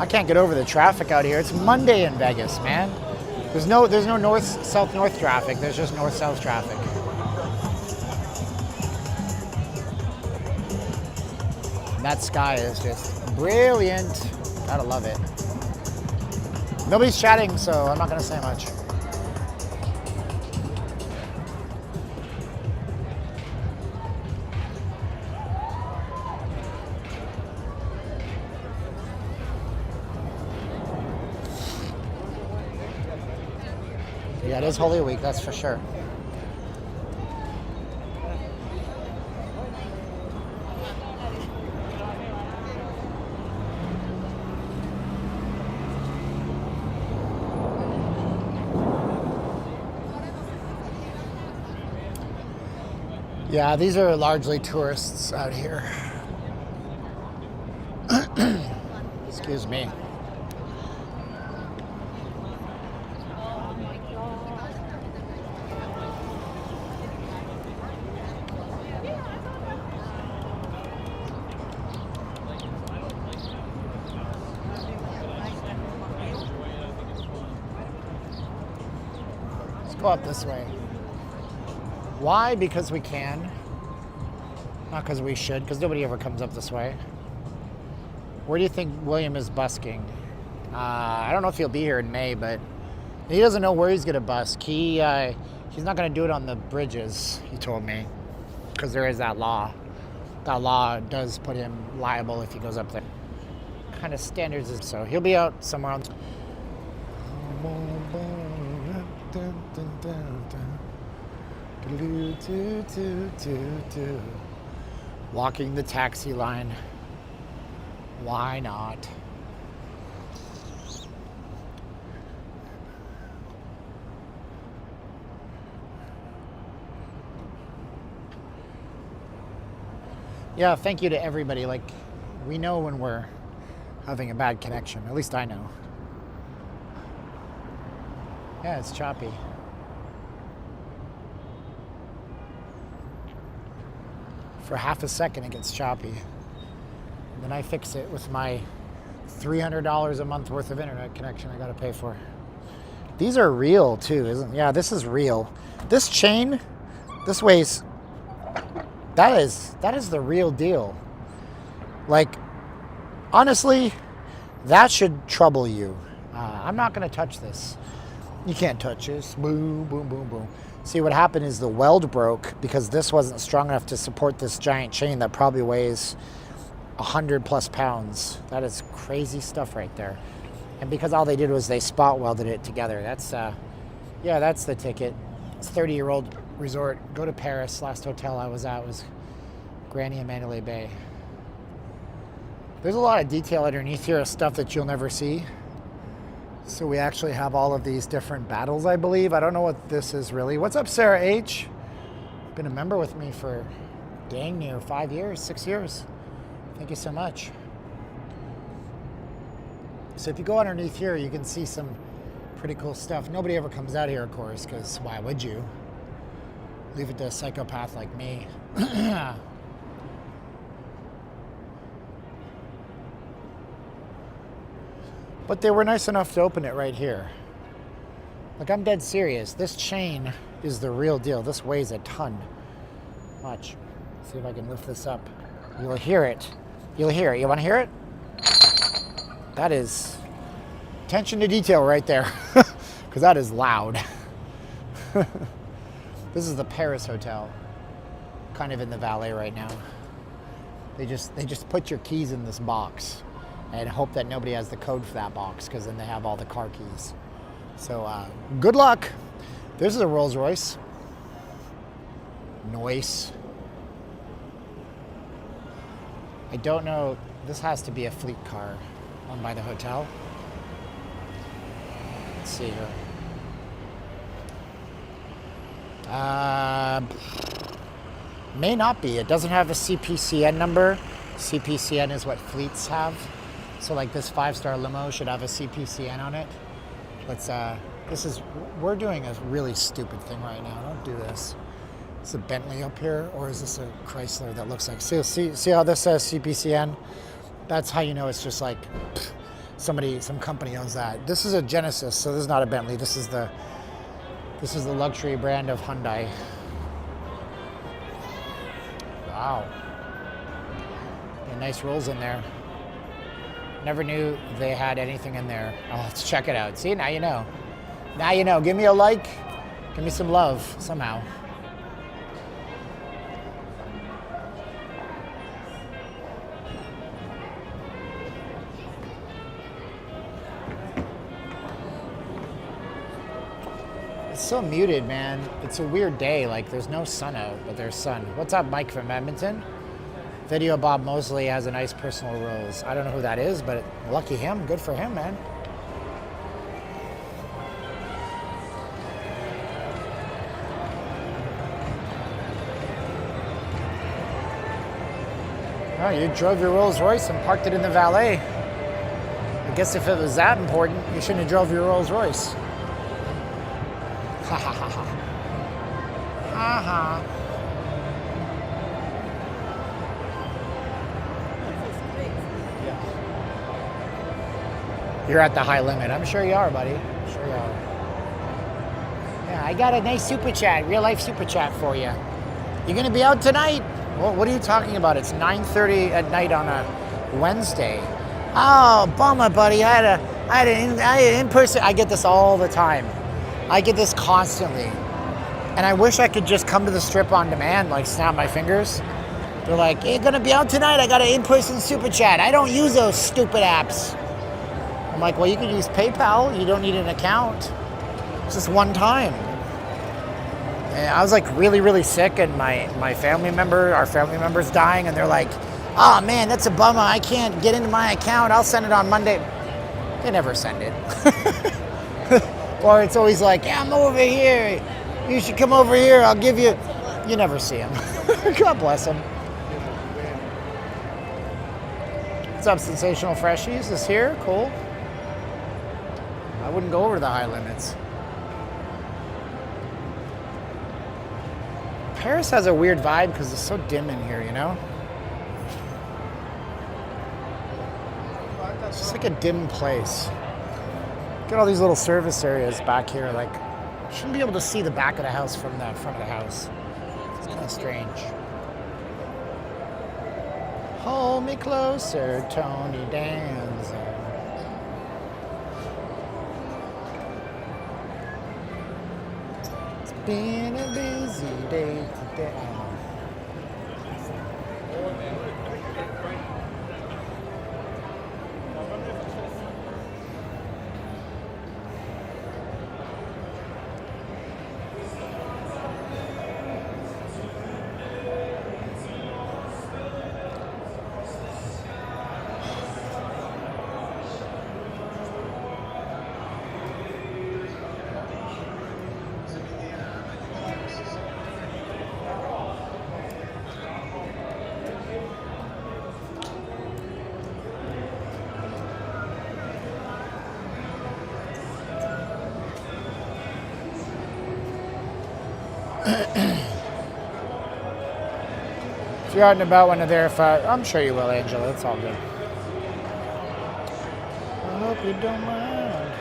I can't get over the traffic out here. It's Monday in Vegas, man. There's no north, south, north traffic. There's just north, south traffic. And that sky is just brilliant. Gotta love it. Nobody's chatting, so I'm not gonna say much. Yeah, it is Holy Week, that's for sure. Yeah, these are largely tourists out here. Excuse me. Let's go up this way. Why? Because we can. Not because we should, because nobody ever comes up this way. Where do you think William is busking? I don't know if he'll be here in May, but he doesn't know where he's going to busk. He's not going to do it on the bridges, he told me, because there is that law. That law does put him liable if he goes up there. Kind of standards is so. He'll be out somewhere on... Walking the taxi line. Why not? Yeah, thank you to everybody. Like, we know when we're having a bad connection. At least I know. Yeah, it's choppy. For half a second, it gets choppy. And then I fix it with my $300 a month worth of internet connection I gotta pay for. These are real too, isn't it? Yeah, this is real. This chain, this weighs, that is the real deal. Like, honestly, that should trouble you. I'm not gonna touch this. You can't touch this. Boom, boom, boom, boom. See, what happened is the weld broke because this wasn't strong enough to support this giant chain that probably weighs 100 plus pounds. That is crazy stuff right there. And because all they did was they spot welded it together. That's, yeah, that's the ticket. It's 30-year-old resort. Go to Paris. Last hotel I was at was Granny and Mandalay Bay. There's a lot of detail underneath here of stuff that you'll never see. So we actually have all of these different battles, I believe. I don't know what this is really. What's up, Sarah H? Been a member with me for dang near 5 years, 6 years. Thank you so much. So if you go underneath here, you can see some pretty cool stuff. Nobody ever comes out here, of course, because why would you? Leave it to a psychopath like me. But they were nice enough to open it right here. Like, I'm dead serious. This chain is the real deal. This weighs a ton. Watch. See if I can lift this up. You'll hear it. You'll hear it. You want to hear it? That is attention to detail right there. Because that is loud. This is the Paris Hotel. Kind of in the valet right now. They just put your keys in this box and hope that nobody has the code for that box, because then they have all the car keys. So good luck. This is a Rolls Royce. Nice. I don't know. This has to be a fleet car owned by the hotel. Let's see here. May not be. It doesn't have a CPCN number. CPCN is what fleets have. So like this 5-star limo should have a CPCN on it. Let's, we're doing a really stupid thing right now. Don't do this. Is a Bentley up here, or is this a Chrysler that looks like, see how this says CPCN? That's how you know it's just like some company owns that. This is a Genesis, so this is not a Bentley. This is the luxury brand of Hyundai. Wow. Yeah, nice rolls in there. Never knew they had anything in there. Oh, let's check it out. See, now you know. Now you know. Give me a like. Give me some love somehow. It's so muted, man. It's a weird day. Like, there's no sun out, but there's sun. What's up, Mike from Edmonton? Video Bob Mosley has a nice personal rose. I don't know who that is, but lucky him. Good for him, man. Oh, you drove your Rolls Royce and parked it in the valet. I guess if it was that important, you shouldn't have drove your Rolls Royce. Ha ha ha ha. Ha ha. You're at the high limit. I'm sure you are, buddy. I'm sure you are. Yeah, I got a nice super chat, real life super chat for you. You're gonna be out tonight? Well, what are you talking about? It's 9:30 at night on a Wednesday. Oh, bummer, buddy. I had an in-person. I get this all the time. I get this constantly. And I wish I could just come to the strip on demand, like snap my fingers. They're like, hey, gonna be out tonight. I got an in-person super chat. I don't use those stupid apps. I'm like, well, you could use PayPal. You don't need an account. It's just one time. And I was like really, really sick, and our family member's dying, and they're like, oh man, that's a bummer. I can't get into my account. I'll send it on Monday. They never send it. Or it's always like, yeah, I'm over here. You should come over here. I'll give you. You never see him. God bless him. What's up, Sensational Freshies? Is here? Cool. I wouldn't go over the high limits. Paris has a weird vibe because it's so dim in here, you know? It's just like a dim place. Look at all these little service areas back here. Like, you shouldn't be able to see the back of the house from the front of the house. It's kind of strange. Hold me closer, Tony Danza. It's been a busy day today. If you're out and about when they're I'm sure you will, Angela. It's all good. I hope you don't mind.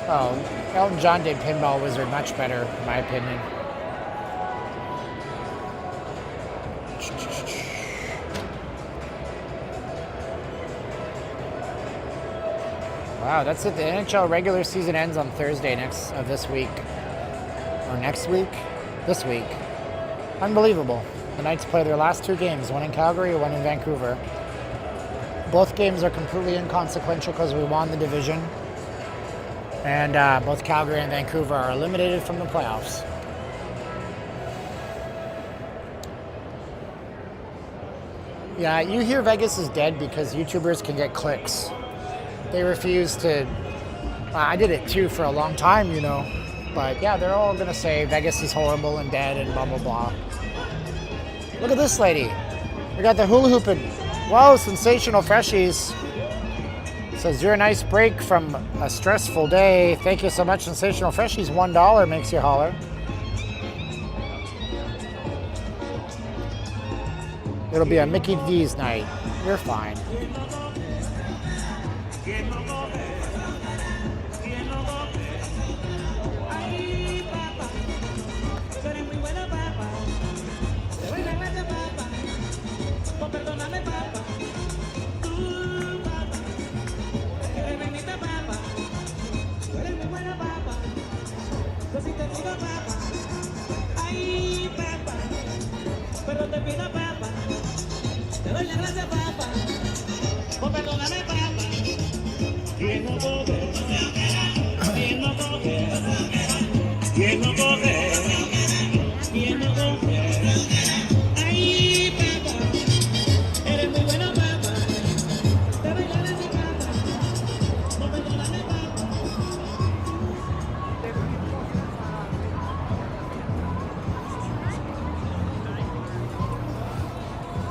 Oh, Elton John did Pinball Wizard much better, in my opinion. Wow, that's it. The NHL regular season ends on Thursday this week. Or next week? This week. Unbelievable. The Knights play their last two games, one in Calgary, one in Vancouver. Both games are completely inconsequential because we won the division. And both Calgary and Vancouver are eliminated from the playoffs. Yeah, you hear Vegas is dead because YouTubers can get clicks. They refuse to. I did it too for a long time, you know. But yeah, they're all gonna say Vegas is horrible and dead and blah blah blah. Look at this lady. We got the hula hooping. Whoa, Sensational Freshies. Says, you're a nice break from a stressful day. Thank you so much, Sensational Freshies. $1 makes you holler. It'll be a Mickey D's night. You're fine.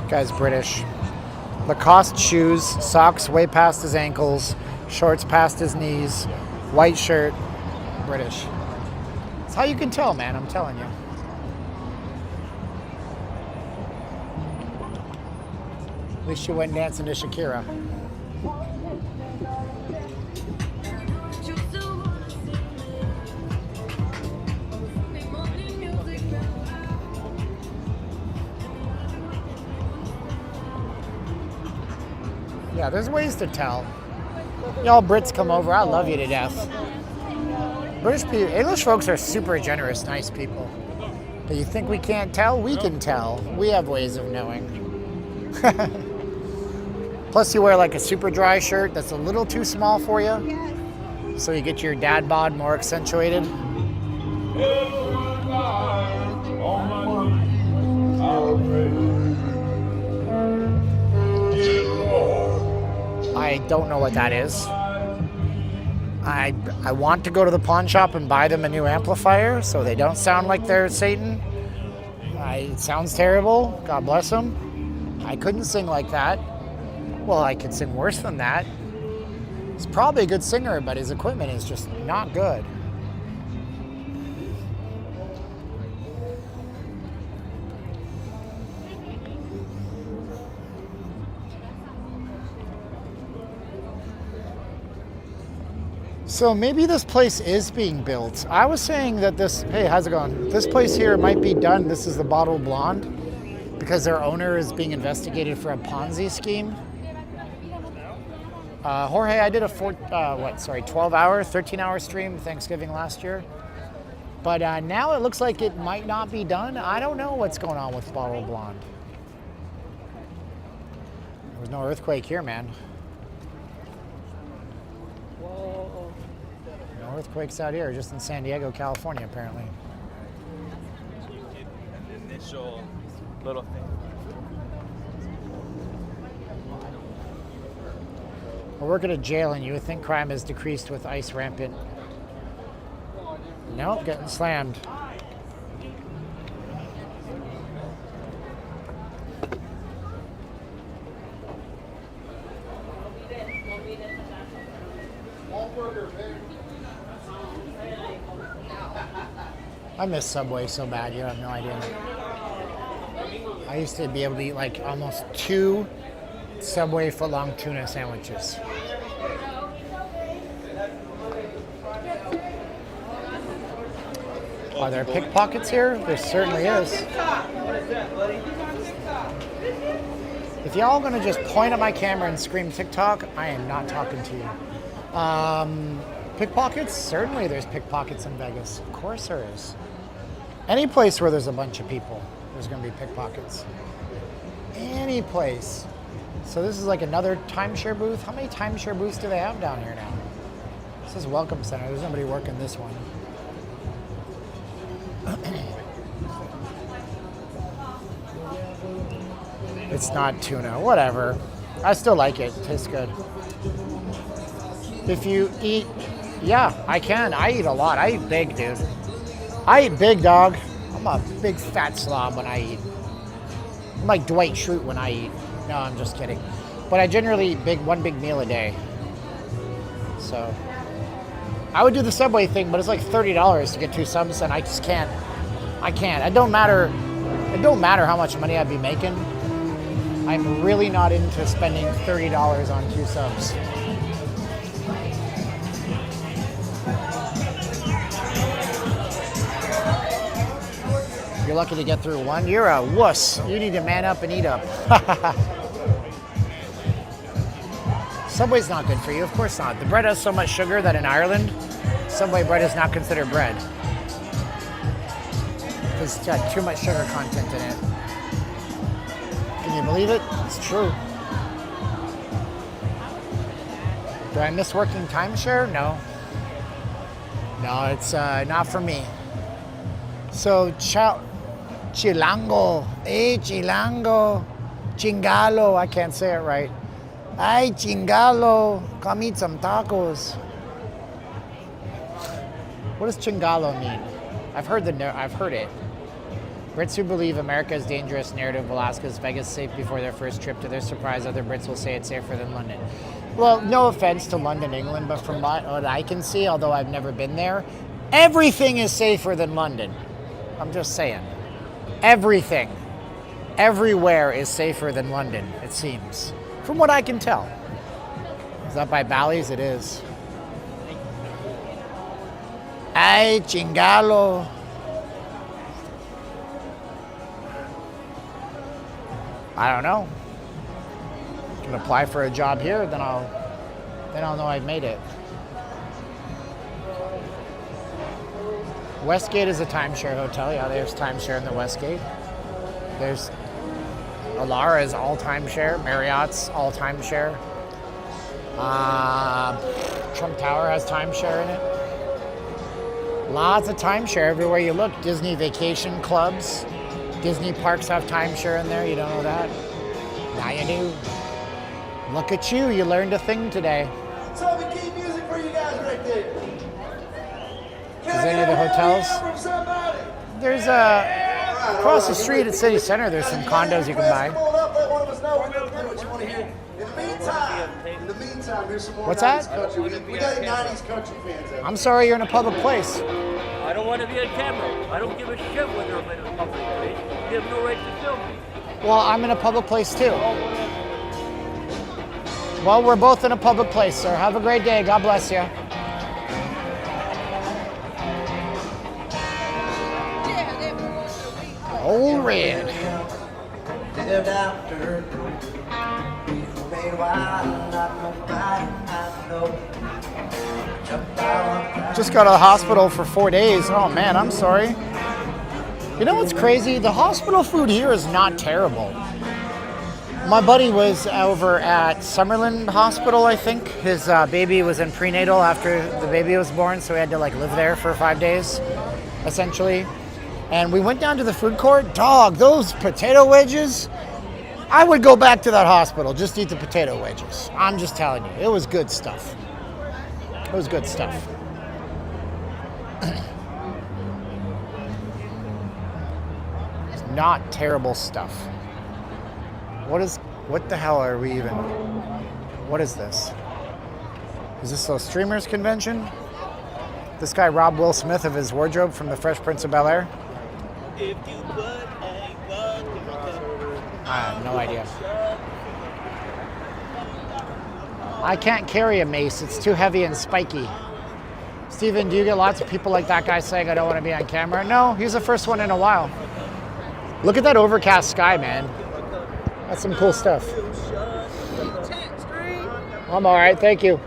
Guy's British. Lacoste shoes, socks way past his ankles, shorts past his knees, white shirt, British. That's how you can tell, man, I'm telling you. At least you went dancing to Shakira. Yeah, there's ways to tell. Y'all Brits come over, I love you to death. British people, English folks are super generous, nice people. But you think we can't tell? We can tell. We have ways of knowing. Plus you wear like a super dry shirt that's a little too small for you. So you get your dad bod more accentuated. I don't know what that is. I want to go to the pawn shop and buy them a new amplifier so they don't sound like they're Satan. It sounds terrible. God bless them. I couldn't sing like that. Well, I could sing worse than that. He's probably a good singer, but his equipment is just not good. So maybe this place is being built. I was saying that this, hey, how's it going? This place here might be done. This is the Bottle Blonde because their owner is being investigated for a Ponzi scheme. Jorge, I did a 12-hour, 13-hour stream Thanksgiving last year. But now it looks like it might not be done. I don't know what's going on with Bottle Blonde. There was no earthquake here, man. No earthquakes out here, just in San Diego, California, apparently. An initial little thing. I work at a jail, and you would think crime has decreased with ICE rampant. Nope, getting slammed. I miss Subway so bad, you have no idea. I used to be able to eat like almost 2 Subway footlong tuna sandwiches. Are there pickpockets here? There certainly is. If y'all gonna just point at my camera and scream TikTok, I am not talking to you. Pickpockets? Certainly there's pickpockets in Vegas. Of course there is. Any place where there's a bunch of people, there's gonna be pickpockets. Any place. So this is like another timeshare booth. How many timeshare booths do they have down here now? This is Welcome Center. There's nobody working this one. It's not tuna. Whatever. I still like it. It tastes good. If you eat, yeah, I can. I eat a lot. I eat big, dude. I eat big, dog. I'm a big fat slob when I eat. I'm like Dwight Schrute when I eat. No, I'm just kidding. But I generally eat one big meal a day. So I would do the Subway thing, but it's like $30 to get 2 subs, and I just can't. I can't. It don't matter how much money I'd be making. I'm really not into spending $30 on 2 subs. You're lucky to get through one. You're a wuss. You need to man up and eat up. Subway's not good for you. Of course not. The bread has so much sugar that in Ireland, Subway bread is not considered bread. It's got too much sugar content in it. Can you believe it? It's true. Do I miss working timeshare? No. No, it's not for me. So, Chilango. Hey, Chilango. Chingalo. I can't say it right. Ay, chingalo. Come eat some tacos. What does chingalo mean? I've heard it. Brits who believe America is dangerous narrative will ask is Vegas safe before their first trip. To their surprise, other Brits will say it's safer than London. Well, no offense to London, England, but from what I can see, although I've never been there, everything is safer than London. I'm just saying. Everything. Everywhere is safer than London, it seems. From what I can tell. Is that by Bally's? It is. Ay, chingalo. I don't know. Can apply for a job here, then I'll know I've made it. Westgate is a timeshare hotel. Yeah, there's timeshare in the Westgate. There's Alara's all timeshare. Marriott's all timeshare. Trump Tower has timeshare in it. Lots of timeshare everywhere you look. Disney vacation clubs. Disney parks have timeshare in there. You don't know that? Now you do. Look at you. You learned a thing today. So we keep music for you guys right there. Is any of the hotels? There's across the street at City Center. There's some condos you can buy. In the meantime, here's some more What's that? country. We got 90s country fans out. I'm sorry, you're in a public place. I don't want to be on camera. I don't give a shit whether I'm in a public place. You have no right to film me. Well, I'm in a public place too. Well, we're both in a public place, sir. Have a great day. God bless you. Old Red. Lived after, made wild, not nobody I know. Just got to the hospital for 4 days. Oh man, I'm sorry. You know what's crazy? The hospital food here is not terrible. My buddy was over at Summerlin Hospital, I think. His baby was in prenatal after the baby was born, so he had to like live there for 5 days, essentially. And we went down to the food court. Dog, those potato wedges. I would go back to that hospital, just eat the potato wedges. I'm just telling you, it was good stuff. It was good stuff. It's not terrible stuff. What the hell are we even? What is this? Is this a streamers convention? This guy robbed Will Smith of his wardrobe from the Fresh Prince of Bel-Air? I have no idea. I can't carry a mace. It's too heavy and spiky. Steven, do you get lots of people like that guy saying I don't want to be on camera? No, he's the first one in a while. Look at that overcast sky, man. That's some cool stuff. I'm all right, thank you.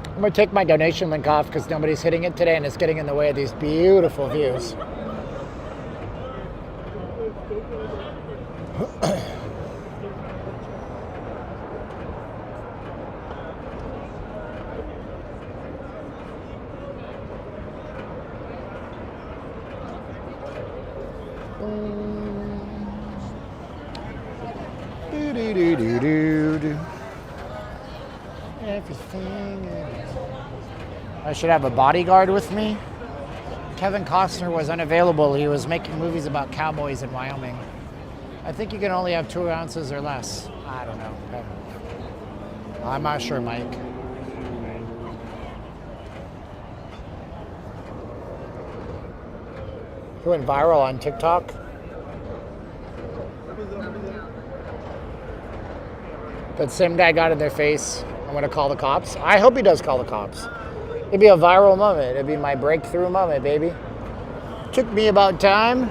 I'm going to take my donation link off because nobody's hitting it today and it's getting in the way of these beautiful views. Everything is I should have a bodyguard with me. Kevin Costner was unavailable. He was making movies about cowboys in Wyoming. I think you can only have 2 ounces or less. I don't know. Okay. I'm not sure, Mike. He went viral on TikTok. That same guy got in their face. I'm going to call the cops. I hope he does call the cops. It'd be a viral moment. It'd be my breakthrough moment, baby. Took me about time.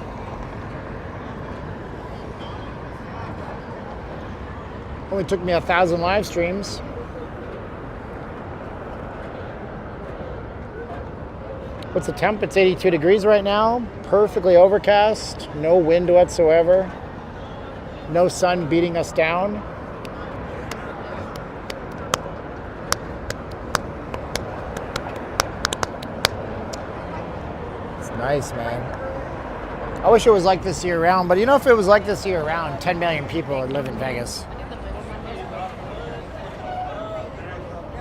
Only took me 1,000 live streams. What's the temp? It's 82 degrees right now. Perfectly overcast. No wind whatsoever. No sun beating us down. It's nice, man. I wish it was like this year round, but you know, if it was like this year round, 10 million people would live in Vegas.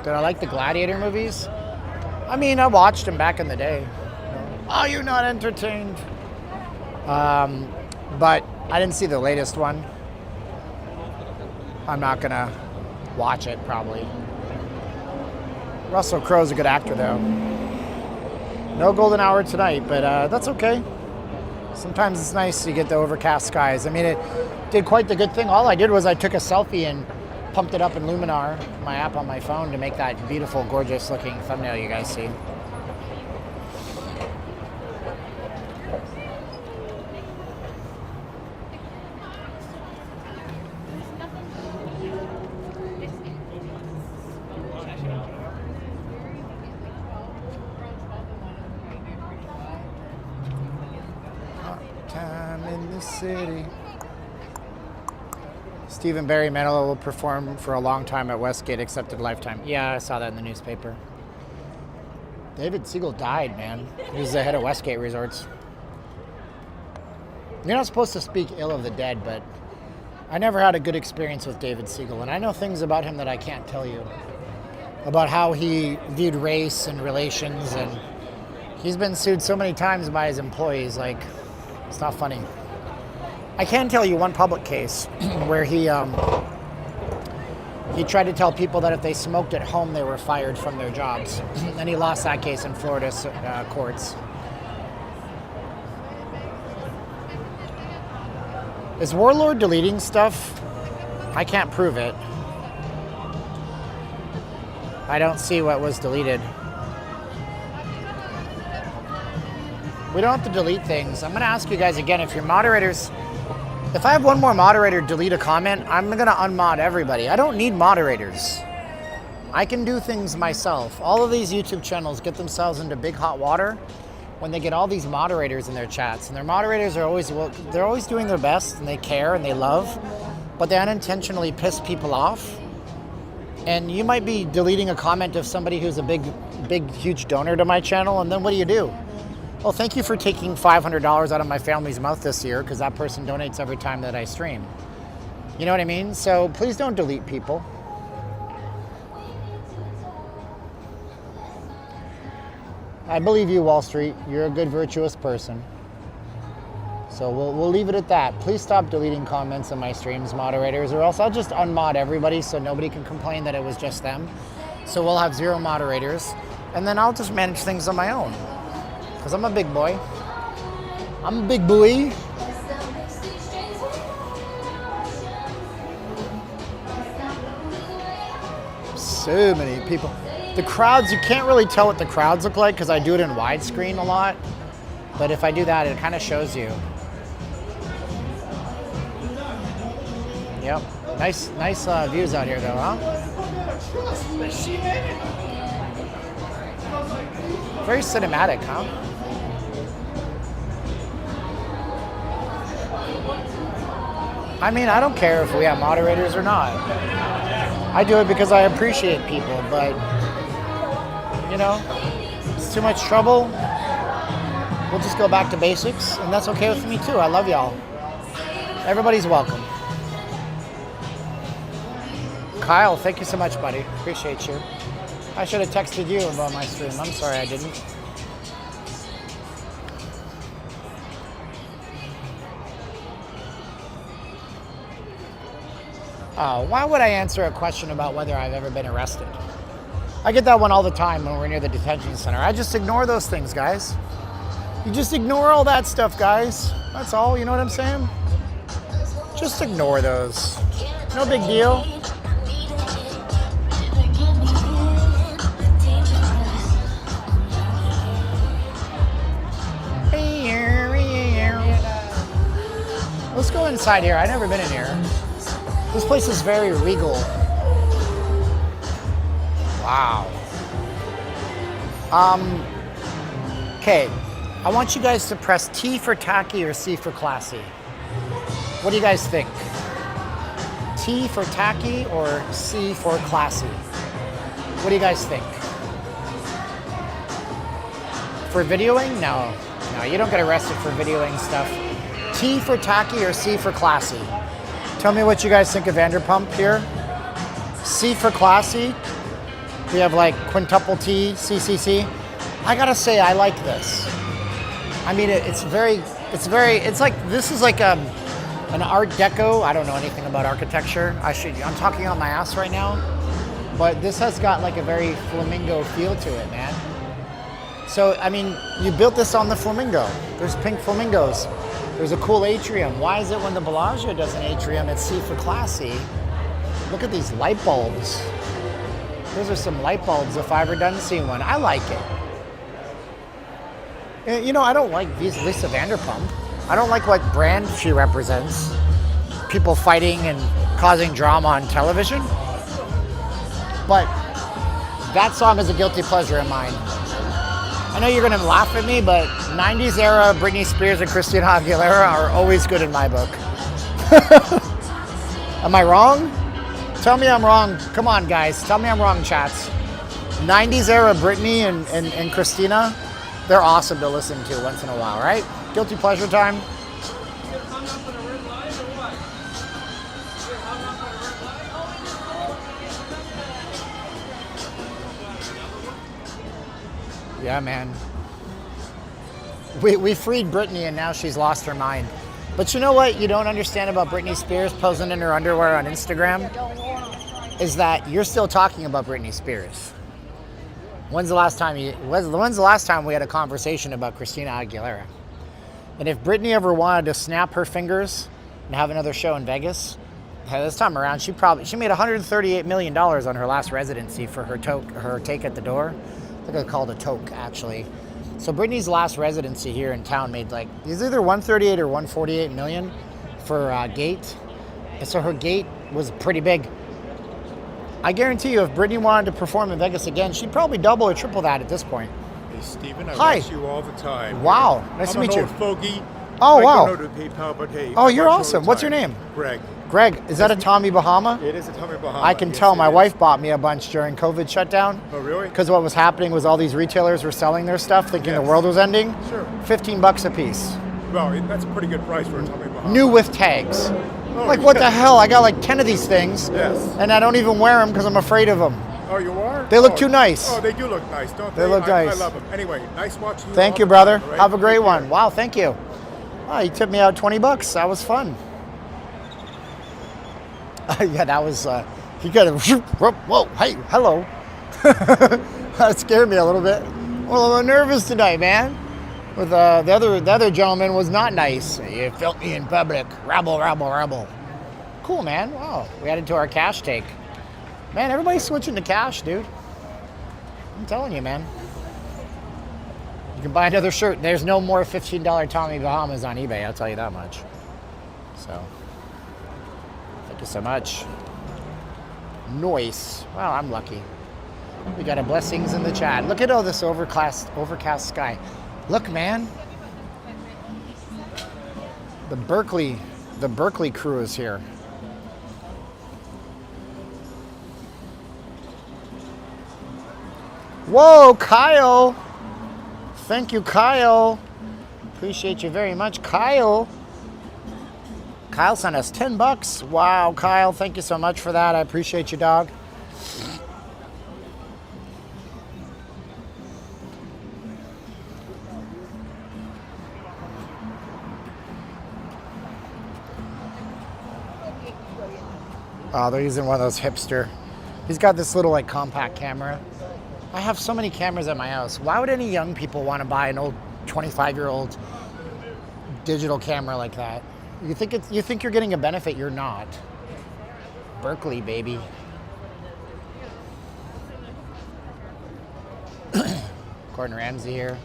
Did I like the Gladiator movies? I mean, I watched them back in the day. Are you not entertained? But I didn't see the latest one. I'm not gonna watch it, probably. Russell Crowe's a good actor, though. No golden hour tonight, but that's okay. Sometimes it's nice to get the overcast skies. I mean, it did quite the good thing. All I did was I took a selfie and pumped it up in Luminar, my app on my phone, to make that beautiful, gorgeous looking thumbnail you guys see. Time in the city. Stephen Barry Manilow will perform for a long time at Westgate, accepted lifetime. Yeah, I saw that in the newspaper. David Siegel died, man. He was the head of Westgate Resorts. You're not supposed to speak ill of the dead, but I never had a good experience with David Siegel, and I know things about him that I can't tell you. About how he viewed race and relations, and he's been sued so many times by his employees, like, it's not funny. I can tell you one public case where he tried to tell people that if they smoked at home, they were fired from their jobs. And he lost that case in Florida courts. Is Warlord deleting stuff? I can't prove it. I don't see what was deleted. We don't have to delete things. I'm going to ask you guys again, if you're moderators, if I have one more moderator delete a comment, I'm going to unmod everybody. I don't need moderators. I can do things myself. All of these YouTube channels get themselves into big hot water when they get all these moderators in their chats. And their moderators are always, they're always doing their best, and they care and they love, but they unintentionally piss people off. And you might be deleting a comment of somebody who's a big, huge donor to my channel, and then what do? Well, thank you for taking $500 out of my family's mouth this year, because that person donates every time that I stream. You know what I mean? So please don't delete people. I believe you, Wall Street. You're a good, virtuous person. So we'll leave it at that. Please stop deleting comments on my streams, moderators, or else I'll just unmod everybody so nobody can complain that it was just them. So we'll have 0 moderators, and then I'll just manage things on my own. Because I'm a big boy. I'm a big boy. So many people. The crowds, you can't really tell what the crowds look like because I do it in widescreen a lot. But if I do that, it kind of shows you. Yep. Nice views out here though, huh? Very cinematic, huh? I mean, I don't care if we have moderators or not. I do it because I appreciate people, but, you know, it's too much trouble. We'll just go back to basics, and that's okay with me too. I love y'all. Everybody's welcome. Kyle, thank you so much, buddy. Appreciate you. I should have texted you about my stream. I'm sorry I didn't. Oh, why would I answer a question about whether I've ever been arrested? I get that one all the time when we're near the detention center. I just ignore those things, guys. You just ignore all that stuff, guys. That's all, you know what I'm saying? Just ignore those. No big deal. Let's go inside here. I've never been in here. This place is very regal. Wow. Okay. I want you guys to press T for tacky or C for classy. What do you guys think? T for tacky or C for classy? What do you guys think? For videoing? No. No, you don't get arrested for videoing stuff. T for tacky or C for classy? Tell me what you guys think of Vanderpump here. C for classy. We have like quintuple T, CCC. I gotta say, I like this. I mean, it's like, this is like an Art Deco. I don't know anything about architecture. I'm talking on my ass right now. But this has got like a very flamingo feel to it, man. So, I mean, you built this on the flamingo. There's pink flamingos. There's a cool atrium. Why is it when the Bellagio does an atrium, it's C for classy? Look at these light bulbs. Those are some light bulbs if I ever done see one. I like it. You know, I don't like Lisa Vanderpump. I don't like what brand she represents. People fighting and causing drama on television. But that song is a guilty pleasure of mine. I know you're gonna laugh at me, but 90s era Britney Spears and Christina Aguilera are always good in my book. Am I wrong? Tell me I'm wrong. Come on, guys. Tell me I'm wrong, chats. 90s era Britney and Christina, they're awesome to listen to once in a while, right? Guilty pleasure time. Yeah, man. We freed Britney and now she's lost her mind. But you know what you don't understand about Britney Spears posing in her underwear on Instagram? Is that you're still talking about Britney Spears. When's the last time we had a conversation about Christina Aguilera? And if Britney ever wanted to snap her fingers and have another show in Vegas, this time around she made $138 million on her last residency for her take at the door. I think I called a toque, actually. So Britney's last residency here in town made like, it's either 138 or 148 million for gate. And so her gate was pretty big. I guarantee you if Britney wanted to perform in Vegas again, she'd probably double or triple that at this point. Hey, Steven, I Hi. watch you all the time. Wow, nice to meet you. I'm an old fogey. Oh, I wow. don't know the PayPal, but hey. Oh, I you're watch you all the awesome. What's your time. name? Greg. Greg, is that a Tommy Bahama? It is a Tommy Bahama. I can Yes, tell. it My is. wife bought me a bunch during COVID shutdown. Oh, really? Because what was happening was all these retailers were selling their stuff thinking the Yes. world was ending. Sure. $15 a piece. Well, that's a pretty good price for a Tommy Bahama. New with tags. Oh, Like, what yes. the hell? I got like 10 of these things. Yes. And I don't even wear them because I'm afraid of them. Oh, you are? They look too nice. Oh, they do look nice, don't they? They look I nice. love them. Anyway, nice watching you. Thank all you, the brother. time, all right? Have a great Take one. care. Wow, thank you. Wow, you tipped me out $20. That was fun. Yeah, that was, he got a, whoa, hey, hello. That scared me a little bit. Well, I'm nervous tonight, man. With the other gentleman was not nice. You felt me in public. Rabble, rabble, rabble. Cool, man. Wow, we added to our cash take. Man, everybody's switching to cash, dude. I'm telling you, man. You can buy another shirt. There's no more $15 Tommy Bahamas on eBay, I'll tell you that much. So, thank you so much. Noise. Well, I'm lucky. We got a blessings in the chat. Look at all this overcast sky. Look, man. The Berkeley crew is here. Whoa, Kyle. Thank you, Kyle. Appreciate you very much, Kyle. Kyle sent us $10. Wow, Kyle, thank you so much for that. I appreciate you, dog. Oh, they're using one of those hipster. He's got this little like compact camera. I have so many cameras at my house. Why would any young people want to buy an old 25-year-old digital camera like that? You think you're getting a benefit? You're not. Berkeley, baby. Gordon Ramsay here.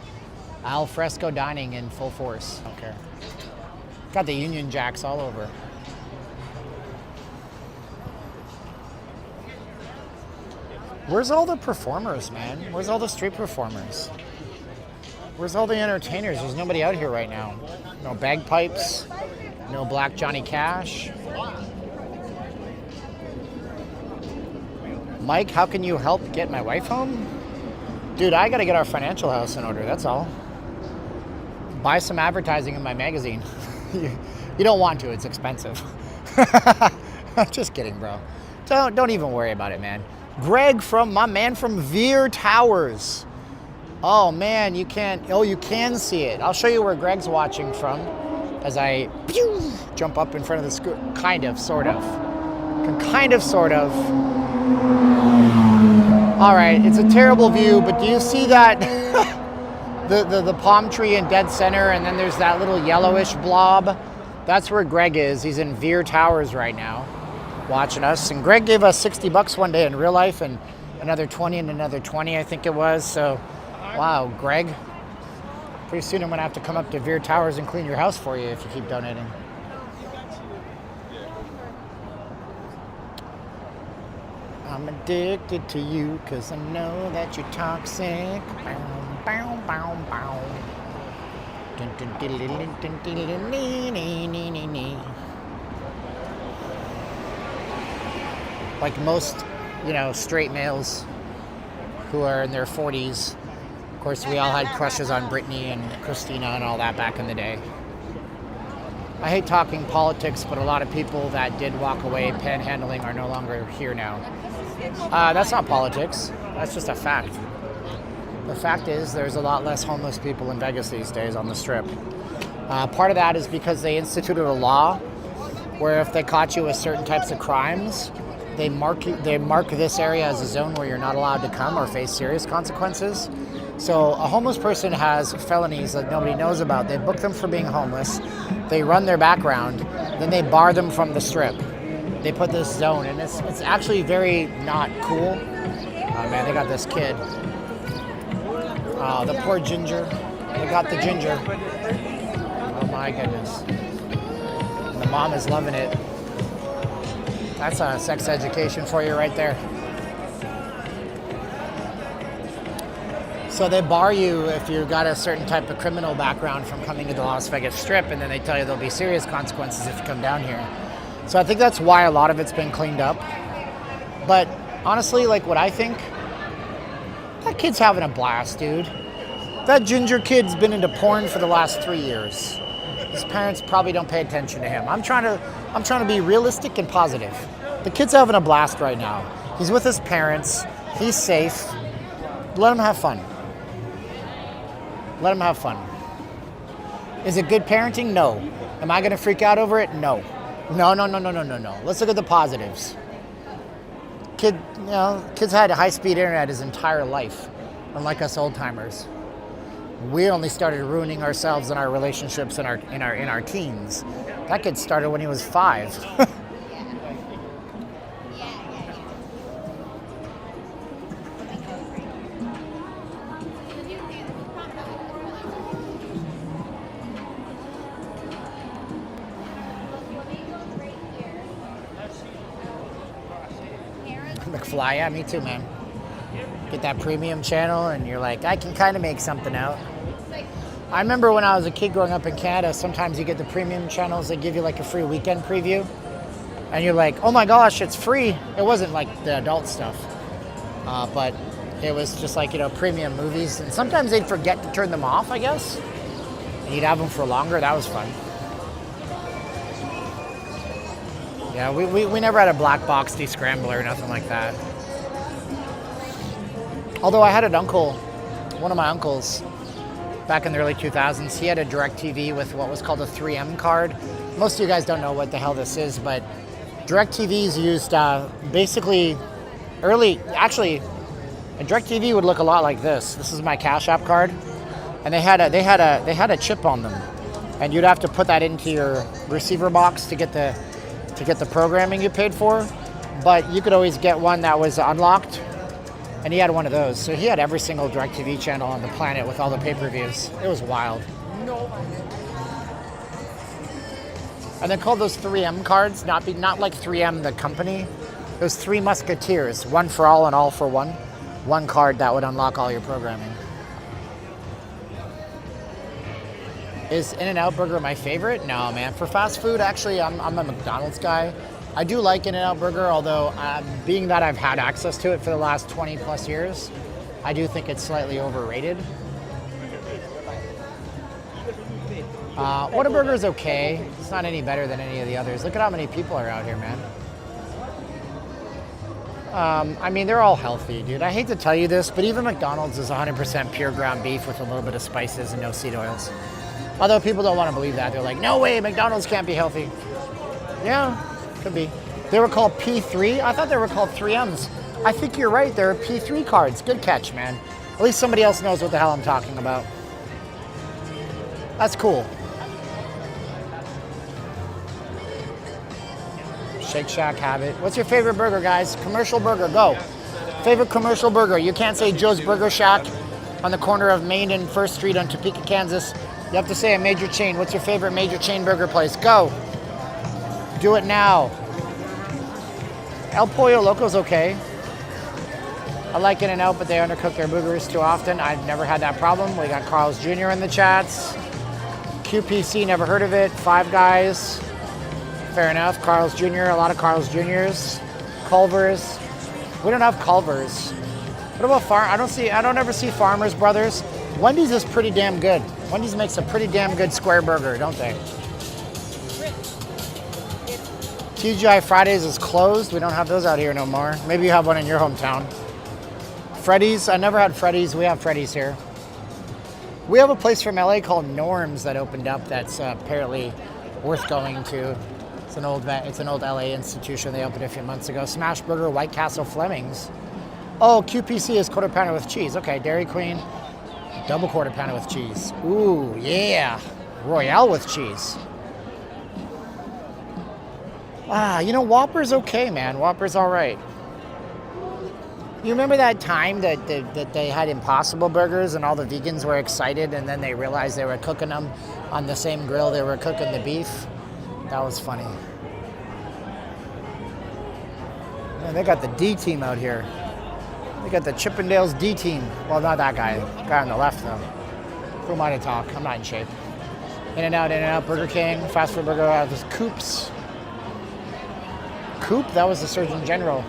Al fresco dining in full force. Okay. Got the Union Jacks all over. Where's all the performers, man? Where's all the street performers? Where's all the entertainers? There's nobody out here right now. No bagpipes, no Black Johnny Cash. Mike, how can you help get my wife home? Dude, I gotta get our financial house in order, that's all. Buy some advertising in my magazine. You don't want to, it's expensive. Just kidding, bro. Don't even worry about it, man. Greg my man from Veer Towers. Oh man, you can see it. I'll show you where Greg's watching from as I jump up in front of the scooter. Kind of, sort of. All right, it's a terrible view, but do you see that? the palm tree in dead center, and then there's that little yellowish blob. That's where Greg is. He's in Veer Towers right now, watching us. And Greg gave us $60 one day in real life, and another 20 and another 20, I think it was. So, wow, Greg. Pretty soon I'm gonna have to come up to Veer Towers and clean your house for you if you keep donating. I'm addicted to you because I know that you're toxic. Bow, bow, bow, bow. Like most, straight males who are in their 40s. Of course, we all had crushes on Britney and Christina and all that back in the day. I hate talking politics, but a lot of people that did walk away panhandling are no longer here now. That's not politics. That's just a fact. The fact is there's a lot less homeless people in Vegas these days on the Strip. Part of that is because they instituted a law where if they caught you with certain types of crimes, they mark this area as a zone where you're not allowed to come or face serious consequences. So a homeless person has felonies that nobody knows about. They book them for being homeless. They run their background. Then they bar them from the Strip. They put this zone, and it's actually very not cool. Oh man, they got this kid. Oh, the poor ginger. They got the ginger. Oh my goodness. And the mom is loving it. That's a sex education for you right there. So they bar you if you've got a certain type of criminal background from coming to the Las Vegas Strip, and then they tell you there'll be serious consequences if you come down here. So I think that's why a lot of it's been cleaned up. But honestly, like what I think, that kid's having a blast, dude. That ginger kid's been into porn for the last 3 years. His parents probably don't pay attention to him. I'm trying to be realistic and positive. The kid's having a blast right now. He's with his parents. He's safe. Let him have fun. Let him have fun. Is it good parenting? No. Am I going to freak out over it? No. No. Let's look at the positives. Kids had high-speed internet his entire life, unlike us old-timers. We only started ruining ourselves and our relationships in our teens. That kid started when he was 5. McFly, yeah, me too, man. Get that premium channel and you're like, I can kind of make something out. I remember when I was a kid growing up in Canada, sometimes you get the premium channels, they give you like a free weekend preview. And you're like, oh my gosh, it's free. It wasn't like the adult stuff. But it was just like, premium movies. And sometimes they'd forget to turn them off, I guess. And you'd have them for longer. That was fun. Yeah, we never had a black box descrambler or nothing like that. Although I had an uncle, one of my uncles, back in the early 2000s, he had a DirecTV with what was called a 3M card. Most of you guys don't know what the hell this is, but DirecTV's used basically actually, a DirecTV would look a lot like this. This is my Cash App card, and they had a chip on them, and you'd have to put that into your receiver box to get the programming you paid for. But you could always get one that was unlocked, and he had one of those. So he had every single DirecTV channel on the planet with all the pay-per-views. It was wild. And they called those 3M cards, not like 3M the company. Those 3 Musketeers, one for all and all for one. One card that would unlock all your programming. Is In-N-Out Burger my favorite? No, man. For fast food, actually, I'm a McDonald's guy. I do like In-N-Out Burger, although being that I've had access to it for the last 20 plus years, I do think it's slightly overrated. Whataburger is okay. It's not any better than any of the others. Look at how many people are out here, man. I mean, they're all healthy, dude. I hate to tell you this, but even McDonald's is 100% pure ground beef with a little bit of spices and no seed oils. Although people don't want to believe that. They're like, no way, McDonald's can't be healthy. Yeah, could be. They were called P3. I thought they were called 3Ms. I think you're right. They're P3 cards. Good catch, man. At least somebody else knows what the hell I'm talking about. That's cool. Shake Shack Habit. What's your favorite burger, guys? Commercial burger, go. Favorite commercial burger. You can't say Joe's Burger Shack on the corner of Main and 1st Street on Topeka, Kansas. You have to say a major chain. What's your favorite major chain burger place? Go. Do it now. El Pollo Loco's okay. I like In-N-Out, but they undercook their burgers too often. I've never had that problem. We got Carl's Jr. in the chats. QPC, never heard of it. Five Guys. Fair enough. Carl's Jr., a lot of Carl's Jr.'s. Culver's. We don't have Culver's. What about I don't ever see Farmer's Brothers. Wendy's is pretty damn good. Wendy's makes a pretty damn good square burger, don't they? TGI Fridays is closed. We don't have those out here no more. Maybe you have one in your hometown. Freddy's. I never had Freddy's. We have Freddy's here. We have a place from LA called Norm's that opened up that's apparently worth going to. It's an old LA institution. They opened a few months ago. Smash Burger, White Castle, Fleming's. Oh, QPC is quarter pounder with cheese. Okay, Dairy Queen, double quarter pounder with cheese. Ooh, yeah. Royale with cheese. You know, Whopper's okay, man. Whopper's all right. You remember that time that they had Impossible Burgers and all the vegans were excited and then they realized they were cooking them on the same grill they were cooking the beef? That was funny. Man, they got the D team out here. They got the Chippendales D team. Well, not that guy. The guy on the left, though. Who am I to talk? I'm not in shape. In-N-Out, Burger King, fast food burger. There's Coop's. Coop? That was the Surgeon General.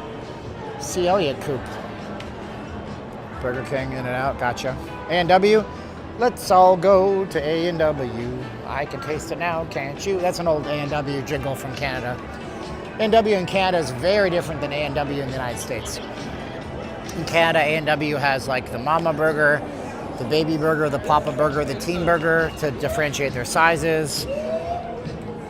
C. Elliott Coop. Burger King, In-N-Out, gotcha. A&W. Let's all go to A&W. I can taste it now, can't you? That's an old A&W jingle from Canada. A&W in Canada is very different than A&W in the United States. In Canada, A&W has like the Mama Burger, the Baby Burger, the Papa Burger, the Teen Burger to differentiate their sizes.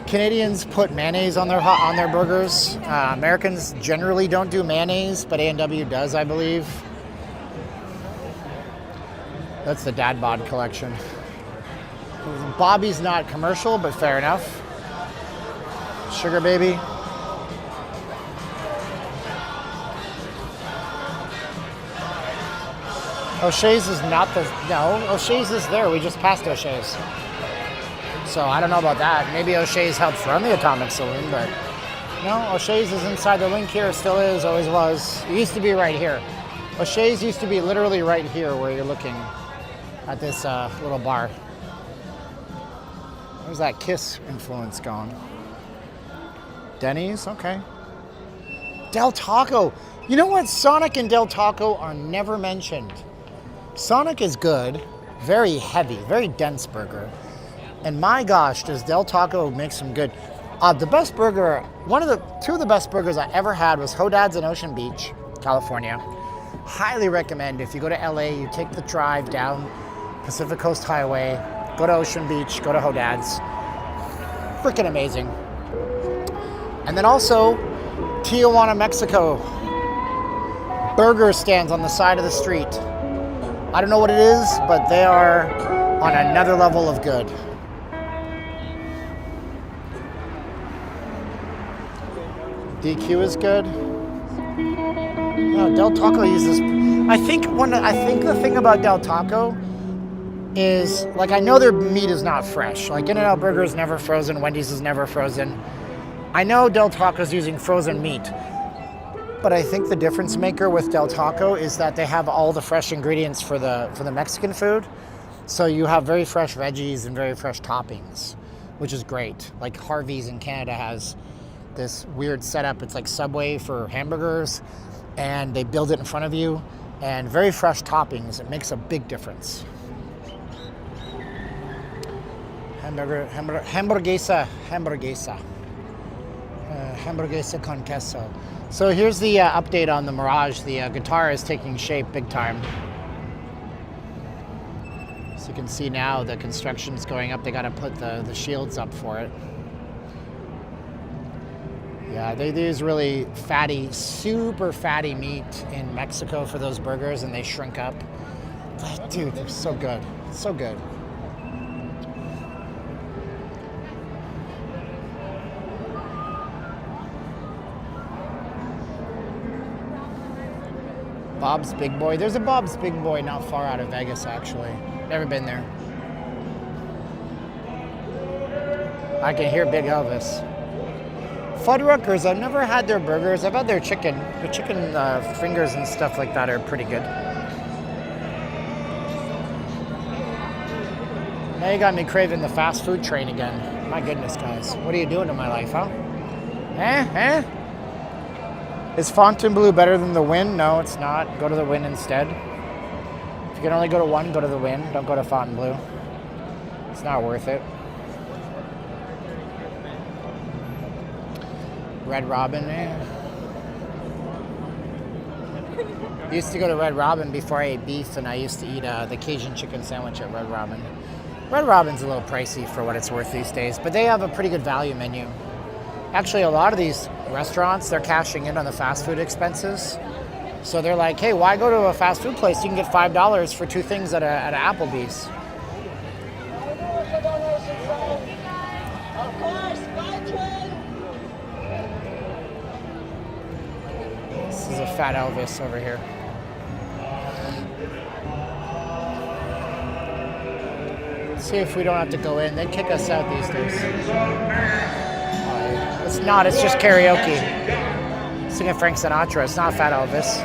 Canadians put mayonnaise on their burgers. Americans generally don't do mayonnaise, but A&W does, I believe. That's the Dad Bod collection. Bobby's not commercial, but fair enough. Sugar Baby. O'Shea's is not O'Shea's is there. We just passed O'Shea's. So I don't know about that. Maybe O'Shea's helps run the Atomic Saloon, but no, O'Shea's is inside the link here. Still is, always was. It used to be right here. O'Shea's used to be literally right here where you're looking at this little bar. Where's that Kiss influence going? Denny's, okay. Del Taco. You know what? Sonic and Del Taco are never mentioned. Sonic is good, very heavy, very dense burger. And my gosh, does Del Taco make some good. The best burger, two of the best burgers I ever had was Hodad's in Ocean Beach, California. Highly recommend if you go to LA, you take the drive down Pacific Coast Highway, go to Ocean Beach, go to Hodad's. Freaking amazing. And then also, Tijuana, Mexico. Burger stands on the side of the street. I don't know what it is, but they are on another level of good. DQ is good. Oh, Del Taco uses. I think the thing about Del Taco is, like, I know their meat is not fresh. Like, In-N-Out Burger is never frozen. Wendy's is never frozen. I know Del Taco's using frozen meat, but I think the difference maker with Del Taco is that they have all the fresh ingredients for the Mexican food. So you have very fresh veggies and very fresh toppings, which is great. Like Harvey's in Canada has this weird setup. It's like Subway for hamburgers, and they build it in front of you, and very fresh toppings. It makes a big difference. Hamburguesa con queso. So here's the update on the Mirage. The guitar is taking shape big time. So you can see now the construction's going up. They got to put the shields up for it. Yeah, they use really fatty, super fatty meat in Mexico for those burgers, and they shrink up. Dude, they're so good. So good. Bob's Big Boy. There's a Bob's Big Boy not far out of Vegas, actually. Never been there. I can hear Big Elvis. Fuddruckers, I've never had their burgers. I've had their chicken. The chicken fingers and stuff like that are pretty good. Now you got me craving the fast food train again. My goodness, guys. What are you doing to my life, huh? Is Fontainebleau better than the Wynn? No, it's not. Go to the Wynn instead. If you can only go to one, go to the Wynn. Don't go to Fontainebleau. It's not worth it. Red Robin, I used to go to Red Robin before I ate beef, and I used to eat the Cajun chicken sandwich at Red Robin. Red Robin's a little pricey for what it's worth these days, but they have a pretty good value menu. Actually, a lot of these restaurants, they're cashing in on the fast food expenses. So they're like, hey, why go to a fast food place? You can get $5 for two things at an Applebee's. This is a fat Elvis over here. Let's see if we don't have to go in. They kick us out these days. It's not, it's just karaoke. Singing Frank Sinatra, it's not Fat Elvis.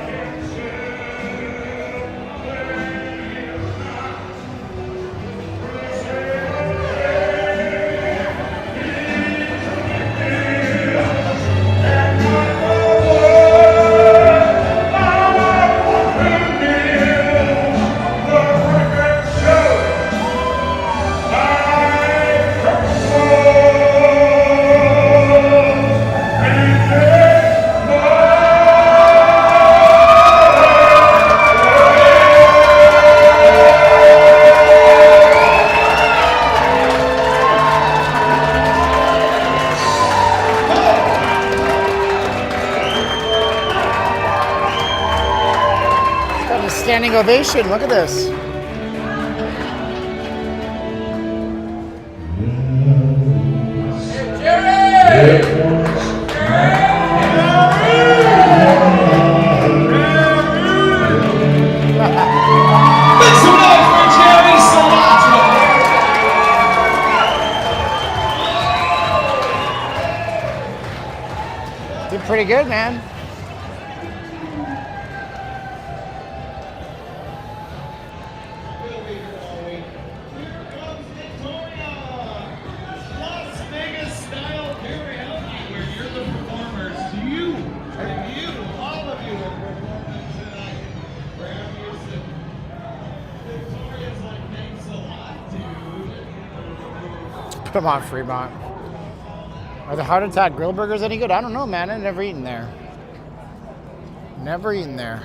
Standing ovation, look at this. Make some noise for Jerry Sinatra. Did pretty good, man. Come on, Fremont. Are the Heart Attack Grill Burgers any good? I don't know, man. I've never eaten there. Never eaten there.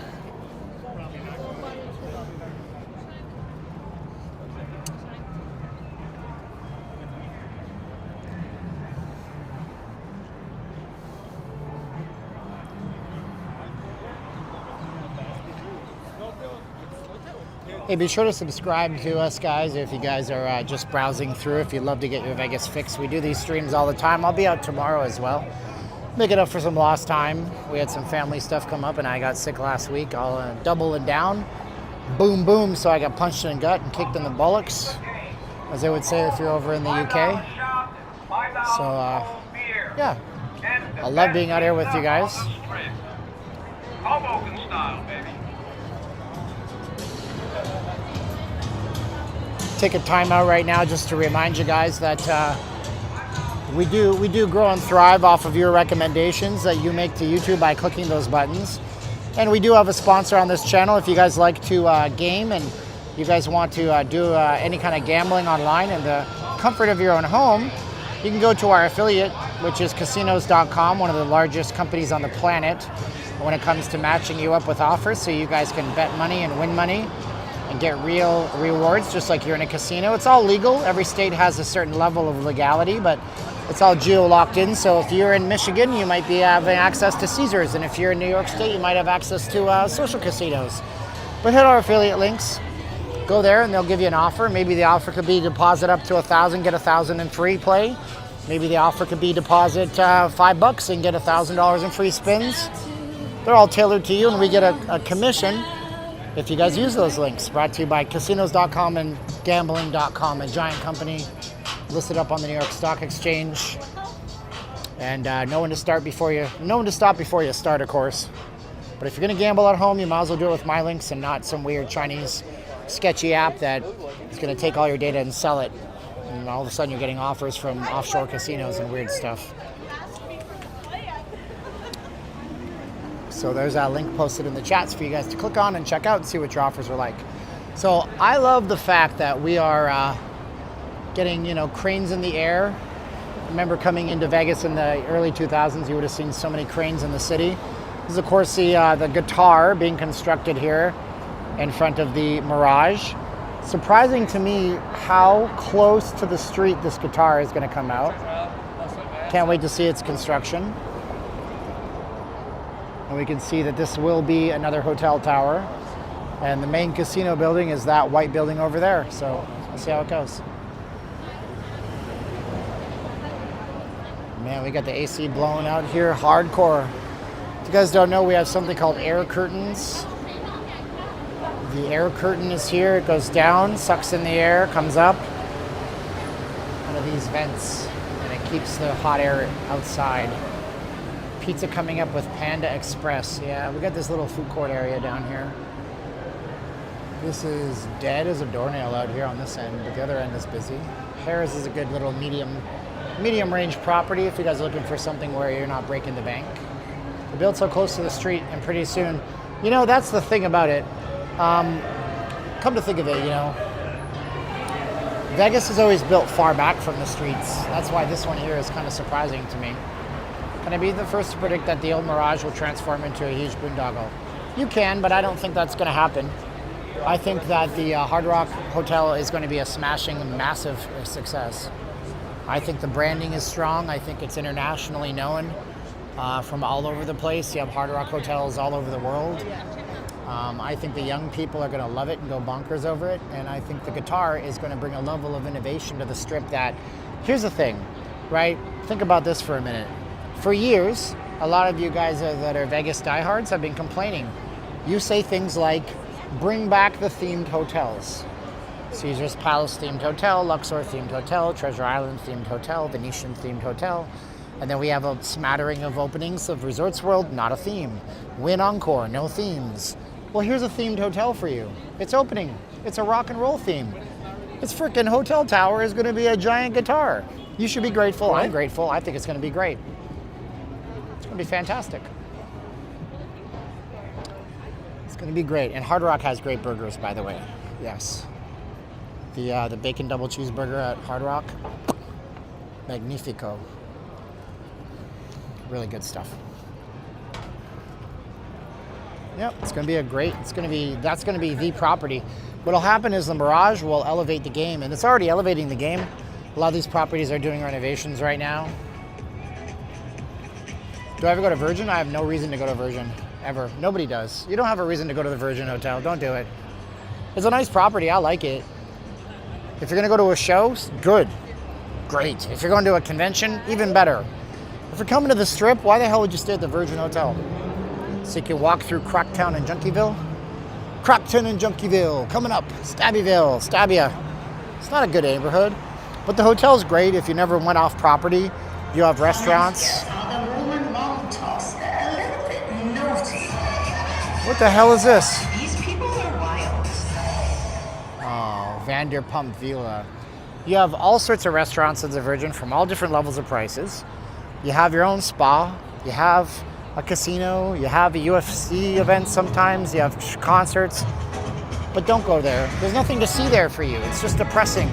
Hey, be sure to subscribe to us, guys, if you guys are just browsing through. If you'd love to get your Vegas fix, we do these streams all the time. I'll be out tomorrow as well. Make it up for some lost time. We had some family stuff come up, and I got sick last week. I'll double it down. Boom, boom. So I got punched in the gut and kicked in the bullocks, as they would say if you're over in the UK. So, yeah. I love being out here with you guys. Hoboken style, baby. Take a time out right now just to remind you guys that we do grow and thrive off of your recommendations that you make to YouTube by clicking those buttons. And we do have a sponsor on this channel. If you guys like to game and you guys want to do any kind of gambling online in the comfort of your own home, you can go to our affiliate, which is casinos.com, one of the largest companies on the planet when it comes to matching you up with offers, so you guys can bet money and win money and get real rewards just like you're in a casino. It's all legal. Every state has a certain level of legality, but it's all geo-locked in. So if you're in Michigan, you might be having access to Caesars, and if you're in New York State, you might have access to social casinos. But hit our affiliate links, go there, and they'll give you an offer. Maybe the offer could be deposit up to $1,000, get $1,000 in free play. Maybe the offer could be deposit $5 and get $1,000 in free spins. They're all tailored to you, and we get a commission if you guys use those links. Brought to you by casinos.com and gambling.com, a giant company listed up on the New York Stock Exchange. And know when to stop before you start, of course. But if you're going to gamble at home, you might as well do it with my links and not some weird Chinese sketchy app that is going to take all your data and sell it. And all of a sudden you're getting offers from offshore casinos and weird stuff. So there's that link posted in the chats for you guys to click on and check out and see what your offers are like. So I love the fact that we are getting, cranes in the air. I remember coming into Vegas in the early 2000s, you would have seen so many cranes in the city. This is, of course, the guitar being constructed here in front of the Mirage. Surprising to me how close to the street this guitar is going to come out. Can't wait to see its construction. And we can see that this will be another hotel tower. And the main casino building is that white building over there. So we'll see how it goes. Man, we got the AC blowing out here, hardcore. If you guys don't know, we have something called air curtains. The air curtain is here, it goes down, sucks in the air, comes up. One of these vents, and it keeps the hot air outside. Pizza coming up with Panda Express. Yeah, we got this little food court area down here. This is dead as a doornail out here on this end, but the other end is busy. Harris is a good little medium range property if you guys are looking for something where you're not breaking the bank. They're built so close to the street, and pretty soon, that's the thing about it. Come to think of it, Vegas is always built far back from the streets. That's why this one here is kind of surprising to me. Can I be the first to predict that the old Mirage will transform into a huge boondoggle? You can, but I don't think that's going to happen. I think that the Hard Rock Hotel is going to be a smashing, massive success. I think the branding is strong. I think it's internationally known from all over the place. You have Hard Rock hotels all over the world. I think the young people are going to love it and go bonkers over it. And I think the guitar is going to bring a level of innovation to the strip that, here's the thing, right? Think about this for a minute. For years, a lot of you guys that are Vegas diehards have been complaining. You say things like, bring back the themed hotels. Caesar's Palace themed hotel, Luxor themed hotel, Treasure Island themed hotel, Venetian themed hotel. And then we have a smattering of openings of Resorts World, not a theme. Wynn Encore, no themes. Well, here's a themed hotel for you. It's opening. It's a rock and roll theme. Its freaking hotel tower is going to be a giant guitar. You should be grateful. I'm grateful. I think it's going to be great. It's going to be fantastic. It's going to be great. And Hard Rock has great burgers, by the way. Yes. The bacon double cheeseburger at Hard Rock, magnifico. Really good stuff. Yep, that's going to be the property. What'll happen is the Mirage will elevate the game, and it's already elevating the game. A lot of these properties are doing renovations right now. Do I ever go to Virgin? I have no reason to go to Virgin, ever. Nobody does. You don't have a reason to go to the Virgin Hotel. Don't do it. It's a nice property. I like it. If you're gonna go to a show, good, great. If you're going to a convention, even better. If you're coming to the Strip, why the hell would you stay at the Virgin Hotel? So you can walk through Crocktown and Junkieville? Crockton and Junkieville, coming up, Stabbyville, Stabia. It's not a good neighborhood, but the hotel's great if you never went off property. You have restaurants. What the hell is this? These people are wild. Oh, Vanderpump Villa. You have all sorts of restaurants at the Virgin from all different levels of prices. You have your own spa. You have a casino. You have a UFC event sometimes. You have concerts. But don't go there. There's nothing to see there for you. It's just depressing.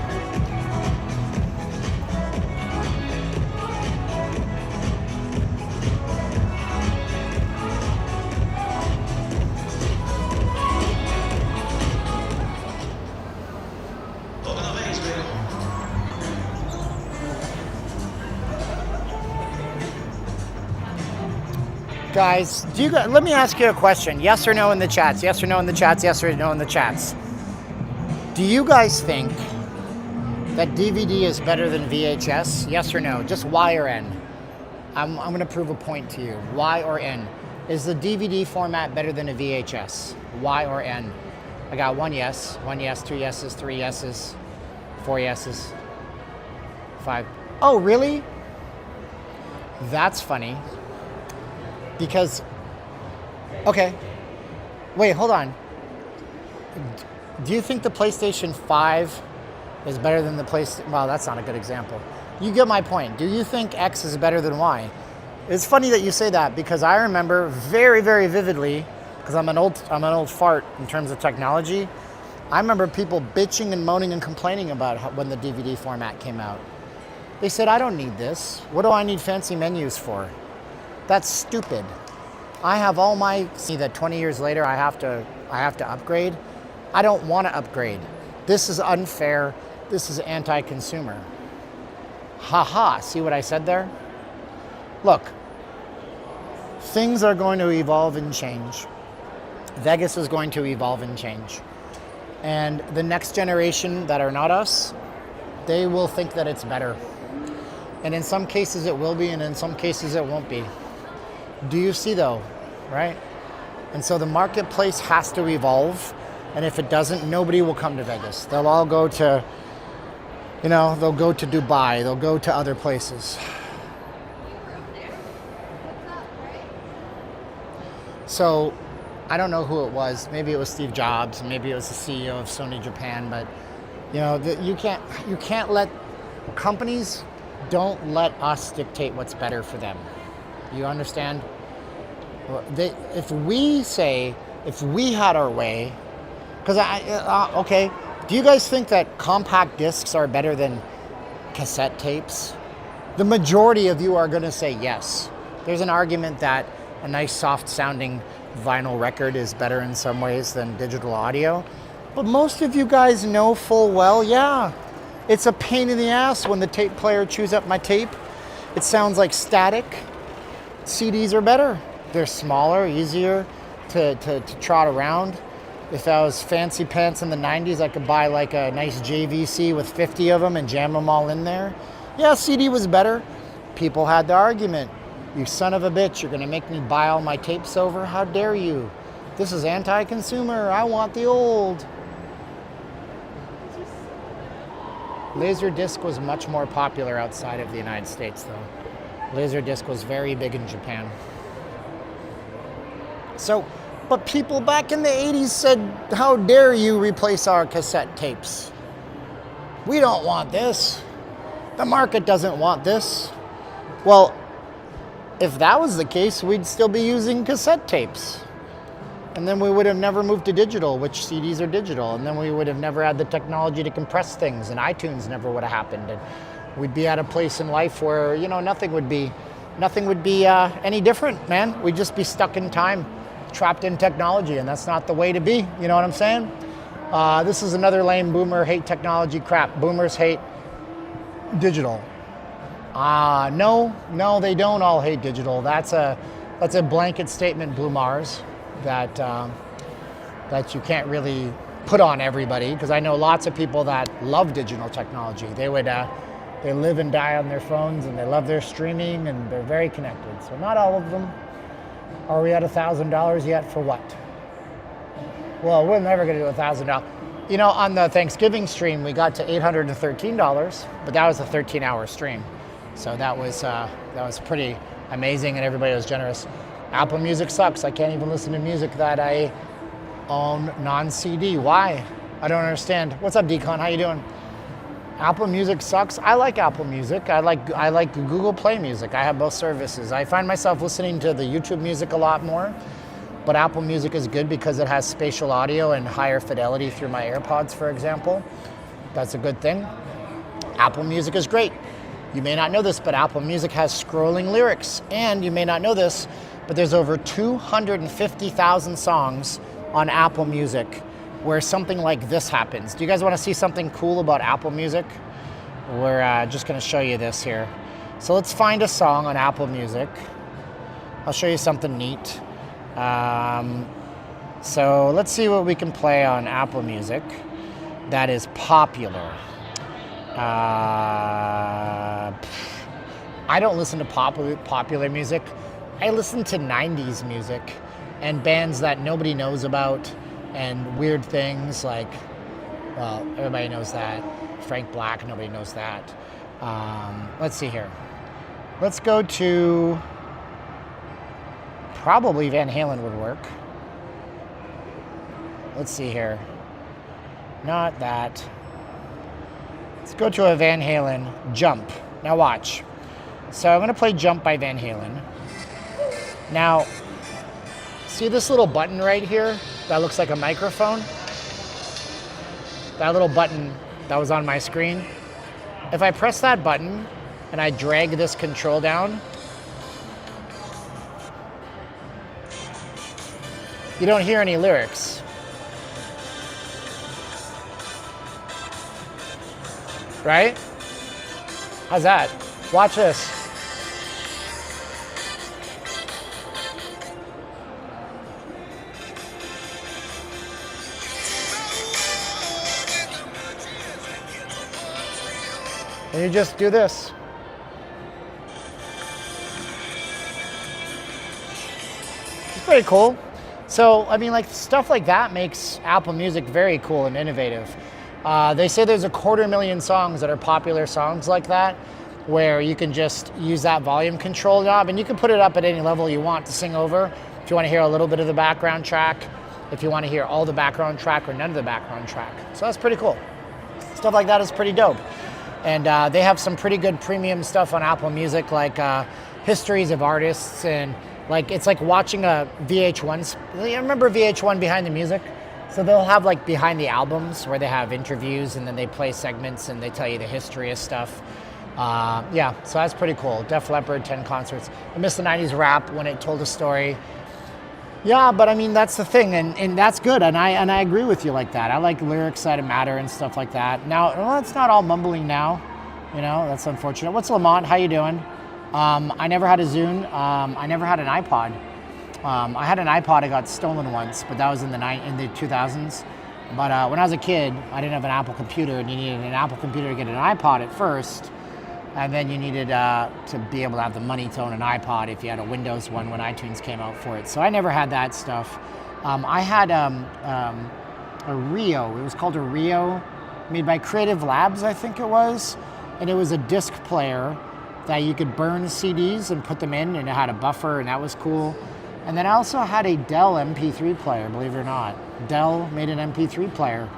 Guys, let me ask you a question. Yes or no in the chats. Yes or no in the chats. Yes or no in the chats. Do you guys think that DVD is better than VHS? Yes or no? Just Y or N. I'm going to prove a point to you. Y or N. Is the DVD format better than a VHS? Y or N? I got one yes, 2 yeses, 3 yeses, 4 yeses, 5. Oh, really? That's funny. Because, okay, wait, hold on. Do you think the PlayStation 5 is better than the PlayStation? Well, that's not a good example. You get my point. Do you think X is better than Y? It's funny that you say that because I remember very, very vividly, because I'm an old fart in terms of technology. I remember people bitching and moaning and complaining about when the DVD format came out. They said, I don't need this. What do I need fancy menus for? That's stupid. I have all my, see that 20 years later I have to upgrade. I don't want to upgrade. This is unfair. This is anti-consumer. Haha, see what I said there? Look, things are going to evolve and change. Vegas is going to evolve and change. And the next generation that are not us, they will think that it's better. And in some cases it will be, and in some cases it won't be. Do you see though, right? And so the marketplace has to evolve, and if it doesn't, nobody will come to Vegas. They'll all go to, they'll go to Dubai, they'll go to other places. So, I don't know who it was. Maybe it was Steve Jobs, maybe it was the CEO of Sony Japan, but you can't let companies don't let us dictate what's better for them. You understand? If we had our way, because okay, do you guys think that compact discs are better than cassette tapes? The majority of you are going to say yes. There's an argument that a nice soft sounding vinyl record is better in some ways than digital audio, but most of you guys know full well, yeah, it's a pain in the ass when the tape player chews up my tape. It sounds like static. CDs are better. They're smaller, easier to trot around. If I was fancy pants in the 90s, I could buy like a nice JVC with 50 of them and jam them all in there. Yeah, CD was better. People had the argument. You son of a bitch, you're gonna make me buy all my tapes over? How dare you? This is anti-consumer. I want the old. Laserdisc was much more popular outside of the United States though. Laserdisc was very big in Japan. So, but people back in the 80s said, how dare you replace our cassette tapes? We don't want this. The market doesn't want this. Well, if that was the case, we'd still be using cassette tapes. And then we would have never moved to digital, which CDs are digital. And then we would have never had the technology to compress things, and iTunes never would have happened. And we'd be at a place in life where, nothing would be any different, man. We'd just be stuck in time, trapped in technology, and that's not the way to be. You know what I'm saying? This is another lame boomer hate technology crap. Boomers hate digital. No, they don't all hate digital. That's a blanket statement, Blue Mars, that you can't really put on everybody, because I know lots of people that love digital technology. They live and die on their phones, and they love their streaming, and they're very connected. So not all of them. Are we at $1,000 yet for what? Well, we're never going to do $1,000. You know, on the Thanksgiving stream, we got to $813, but that was a 13-hour stream. So that was pretty amazing, and everybody was generous. Apple Music sucks. I can't even listen to music that I own non-CD. Why? I don't understand. What's up, Decon? How you doing? Apple Music sucks. I like Apple Music. I like Google Play Music. I have both services. I find myself listening to the YouTube music a lot more. But Apple Music is good because it has spatial audio and higher fidelity through my AirPods, for example. That's a good thing. Apple Music is great. You may not know this, but Apple Music has scrolling lyrics. And you may not know this, but there's over 250,000 songs on Apple Music where something like this happens. Do you guys want to see something cool about Apple Music? We're just going to show you this here. So let's find a song on Apple Music. I'll show you something neat. So let's see what we can play on Apple Music that is popular. I don't listen to popular music. I listen to 90s music and bands that nobody knows about and weird things like, well, everybody knows that. Frank Black, nobody knows that. Let's see here. Let's go to, probably Van Halen would work. Let's see here. Not that. Let's go to a Van Halen, Jump. Now watch. So I'm gonna play Jump by Van Halen. Now, see this little button right here that looks like a microphone? That little button that was on my screen. If I press that button and I drag this control down, you don't hear any lyrics. Right? How's that? Watch this. And you just do this. It's pretty cool. So, I mean, like, stuff like that makes Apple Music very cool and innovative. They say there's 250,000 songs that are popular songs like that, where you can just use that volume control knob, and you can put it up at any level you want to sing over. If you want to hear a little bit of the background track, if you want to hear all the background track or none of the background track. So that's pretty cool. Stuff like that is pretty dope. And they have some pretty good premium stuff on Apple Music, like histories of artists, and like it's like watching a VH1. You remember VH1 Behind the Music? So they'll have like behind the albums where they have interviews and then they play segments and they tell you the history of stuff. Yeah, so that's pretty cool. Def Leppard, 10 concerts. I missed the 90s rap when it told a story. Yeah, but I mean, that's the thing, and that's good, and I agree with you like that. I like lyrics that matter and stuff like that. Now, well, it's not all mumbling now, you know, that's unfortunate. What's Lamont? How you doing? I never had a Zune. I never had an iPod. I had an iPod, it got stolen once, but that was in the 2000s. But when I was a kid, I didn't have an Apple computer, and you needed an Apple computer to get an iPod at first. And then you needed to be able to have the money to own an iPod if you had a Windows one when iTunes came out for it. So I never had that stuff. I had a Rio. It was called a Rio, made by Creative Labs, I think it was. And it was a disc player that you could burn CDs and put them in, and it had a buffer, and that was cool. And then I also had a Dell MP3 player, believe it or not. Dell made an MP3 player.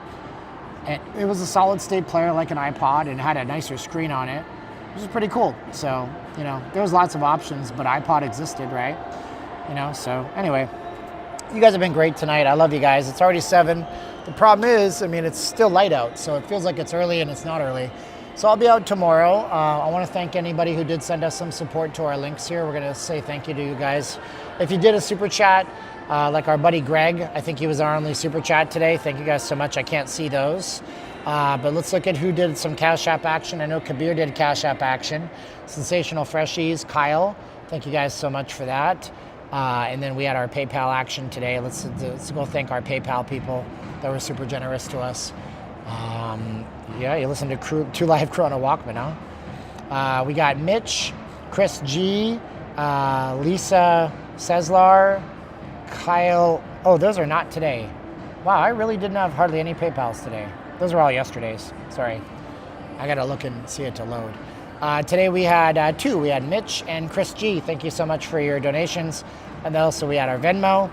And it was a solid state player like an iPod and had a nicer screen on it. Which is pretty cool. So, you know, there was lots of options, but iPod existed, right? You know, so anyway, you guys have been great tonight. I love you guys. It's already 7. The problem is, I mean, it's still light out, so it feels like it's early and it's not early. So I'll be out tomorrow. I want to thank anybody who did send us some support to our links here. We're going to say thank you to you guys. If you did a super chat, like our buddy Greg, I think he was our only super chat today. Thank you guys so much. I can't see those. But let's look at who did some Cash App action. I know Kabir did Cash App action. Sensational Freshies, Kyle. Thank you guys so much for that. And then we had our PayPal action today. Let's go thank our PayPal people that were super generous to us. Yeah, you listen to 2 Live Crew on a Walkman, huh? We got Mitch, Chris G, Lisa Seslar, Kyle. Oh, those are not today. Wow, I really didn't have hardly any PayPals today. Those are all yesterday's. Sorry. I got to look and see it to load. Today we had 2. We had Mitch and Chris G. Thank you so much for your donations. And then also we had our Venmo.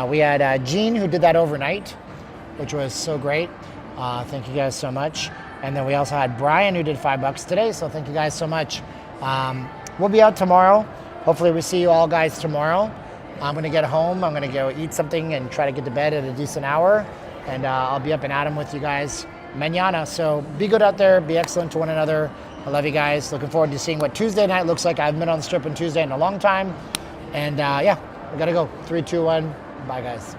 We had Gene, who did that overnight, which was so great. Thank you guys so much. And then we also had Brian, who did $5 today. So thank you guys so much. We'll be out tomorrow. Hopefully we see you all guys tomorrow. I'm going to get home. I'm going to go eat something and try to get to bed at a decent hour. And I'll be up and at 'em with you guys mañana. So be good out there. Be excellent to one another. I love you guys. Looking forward to seeing what Tuesday night looks like. I haven't been on the strip on Tuesday in a long time. And yeah, we got to go. 3, 2, 1. Bye, guys.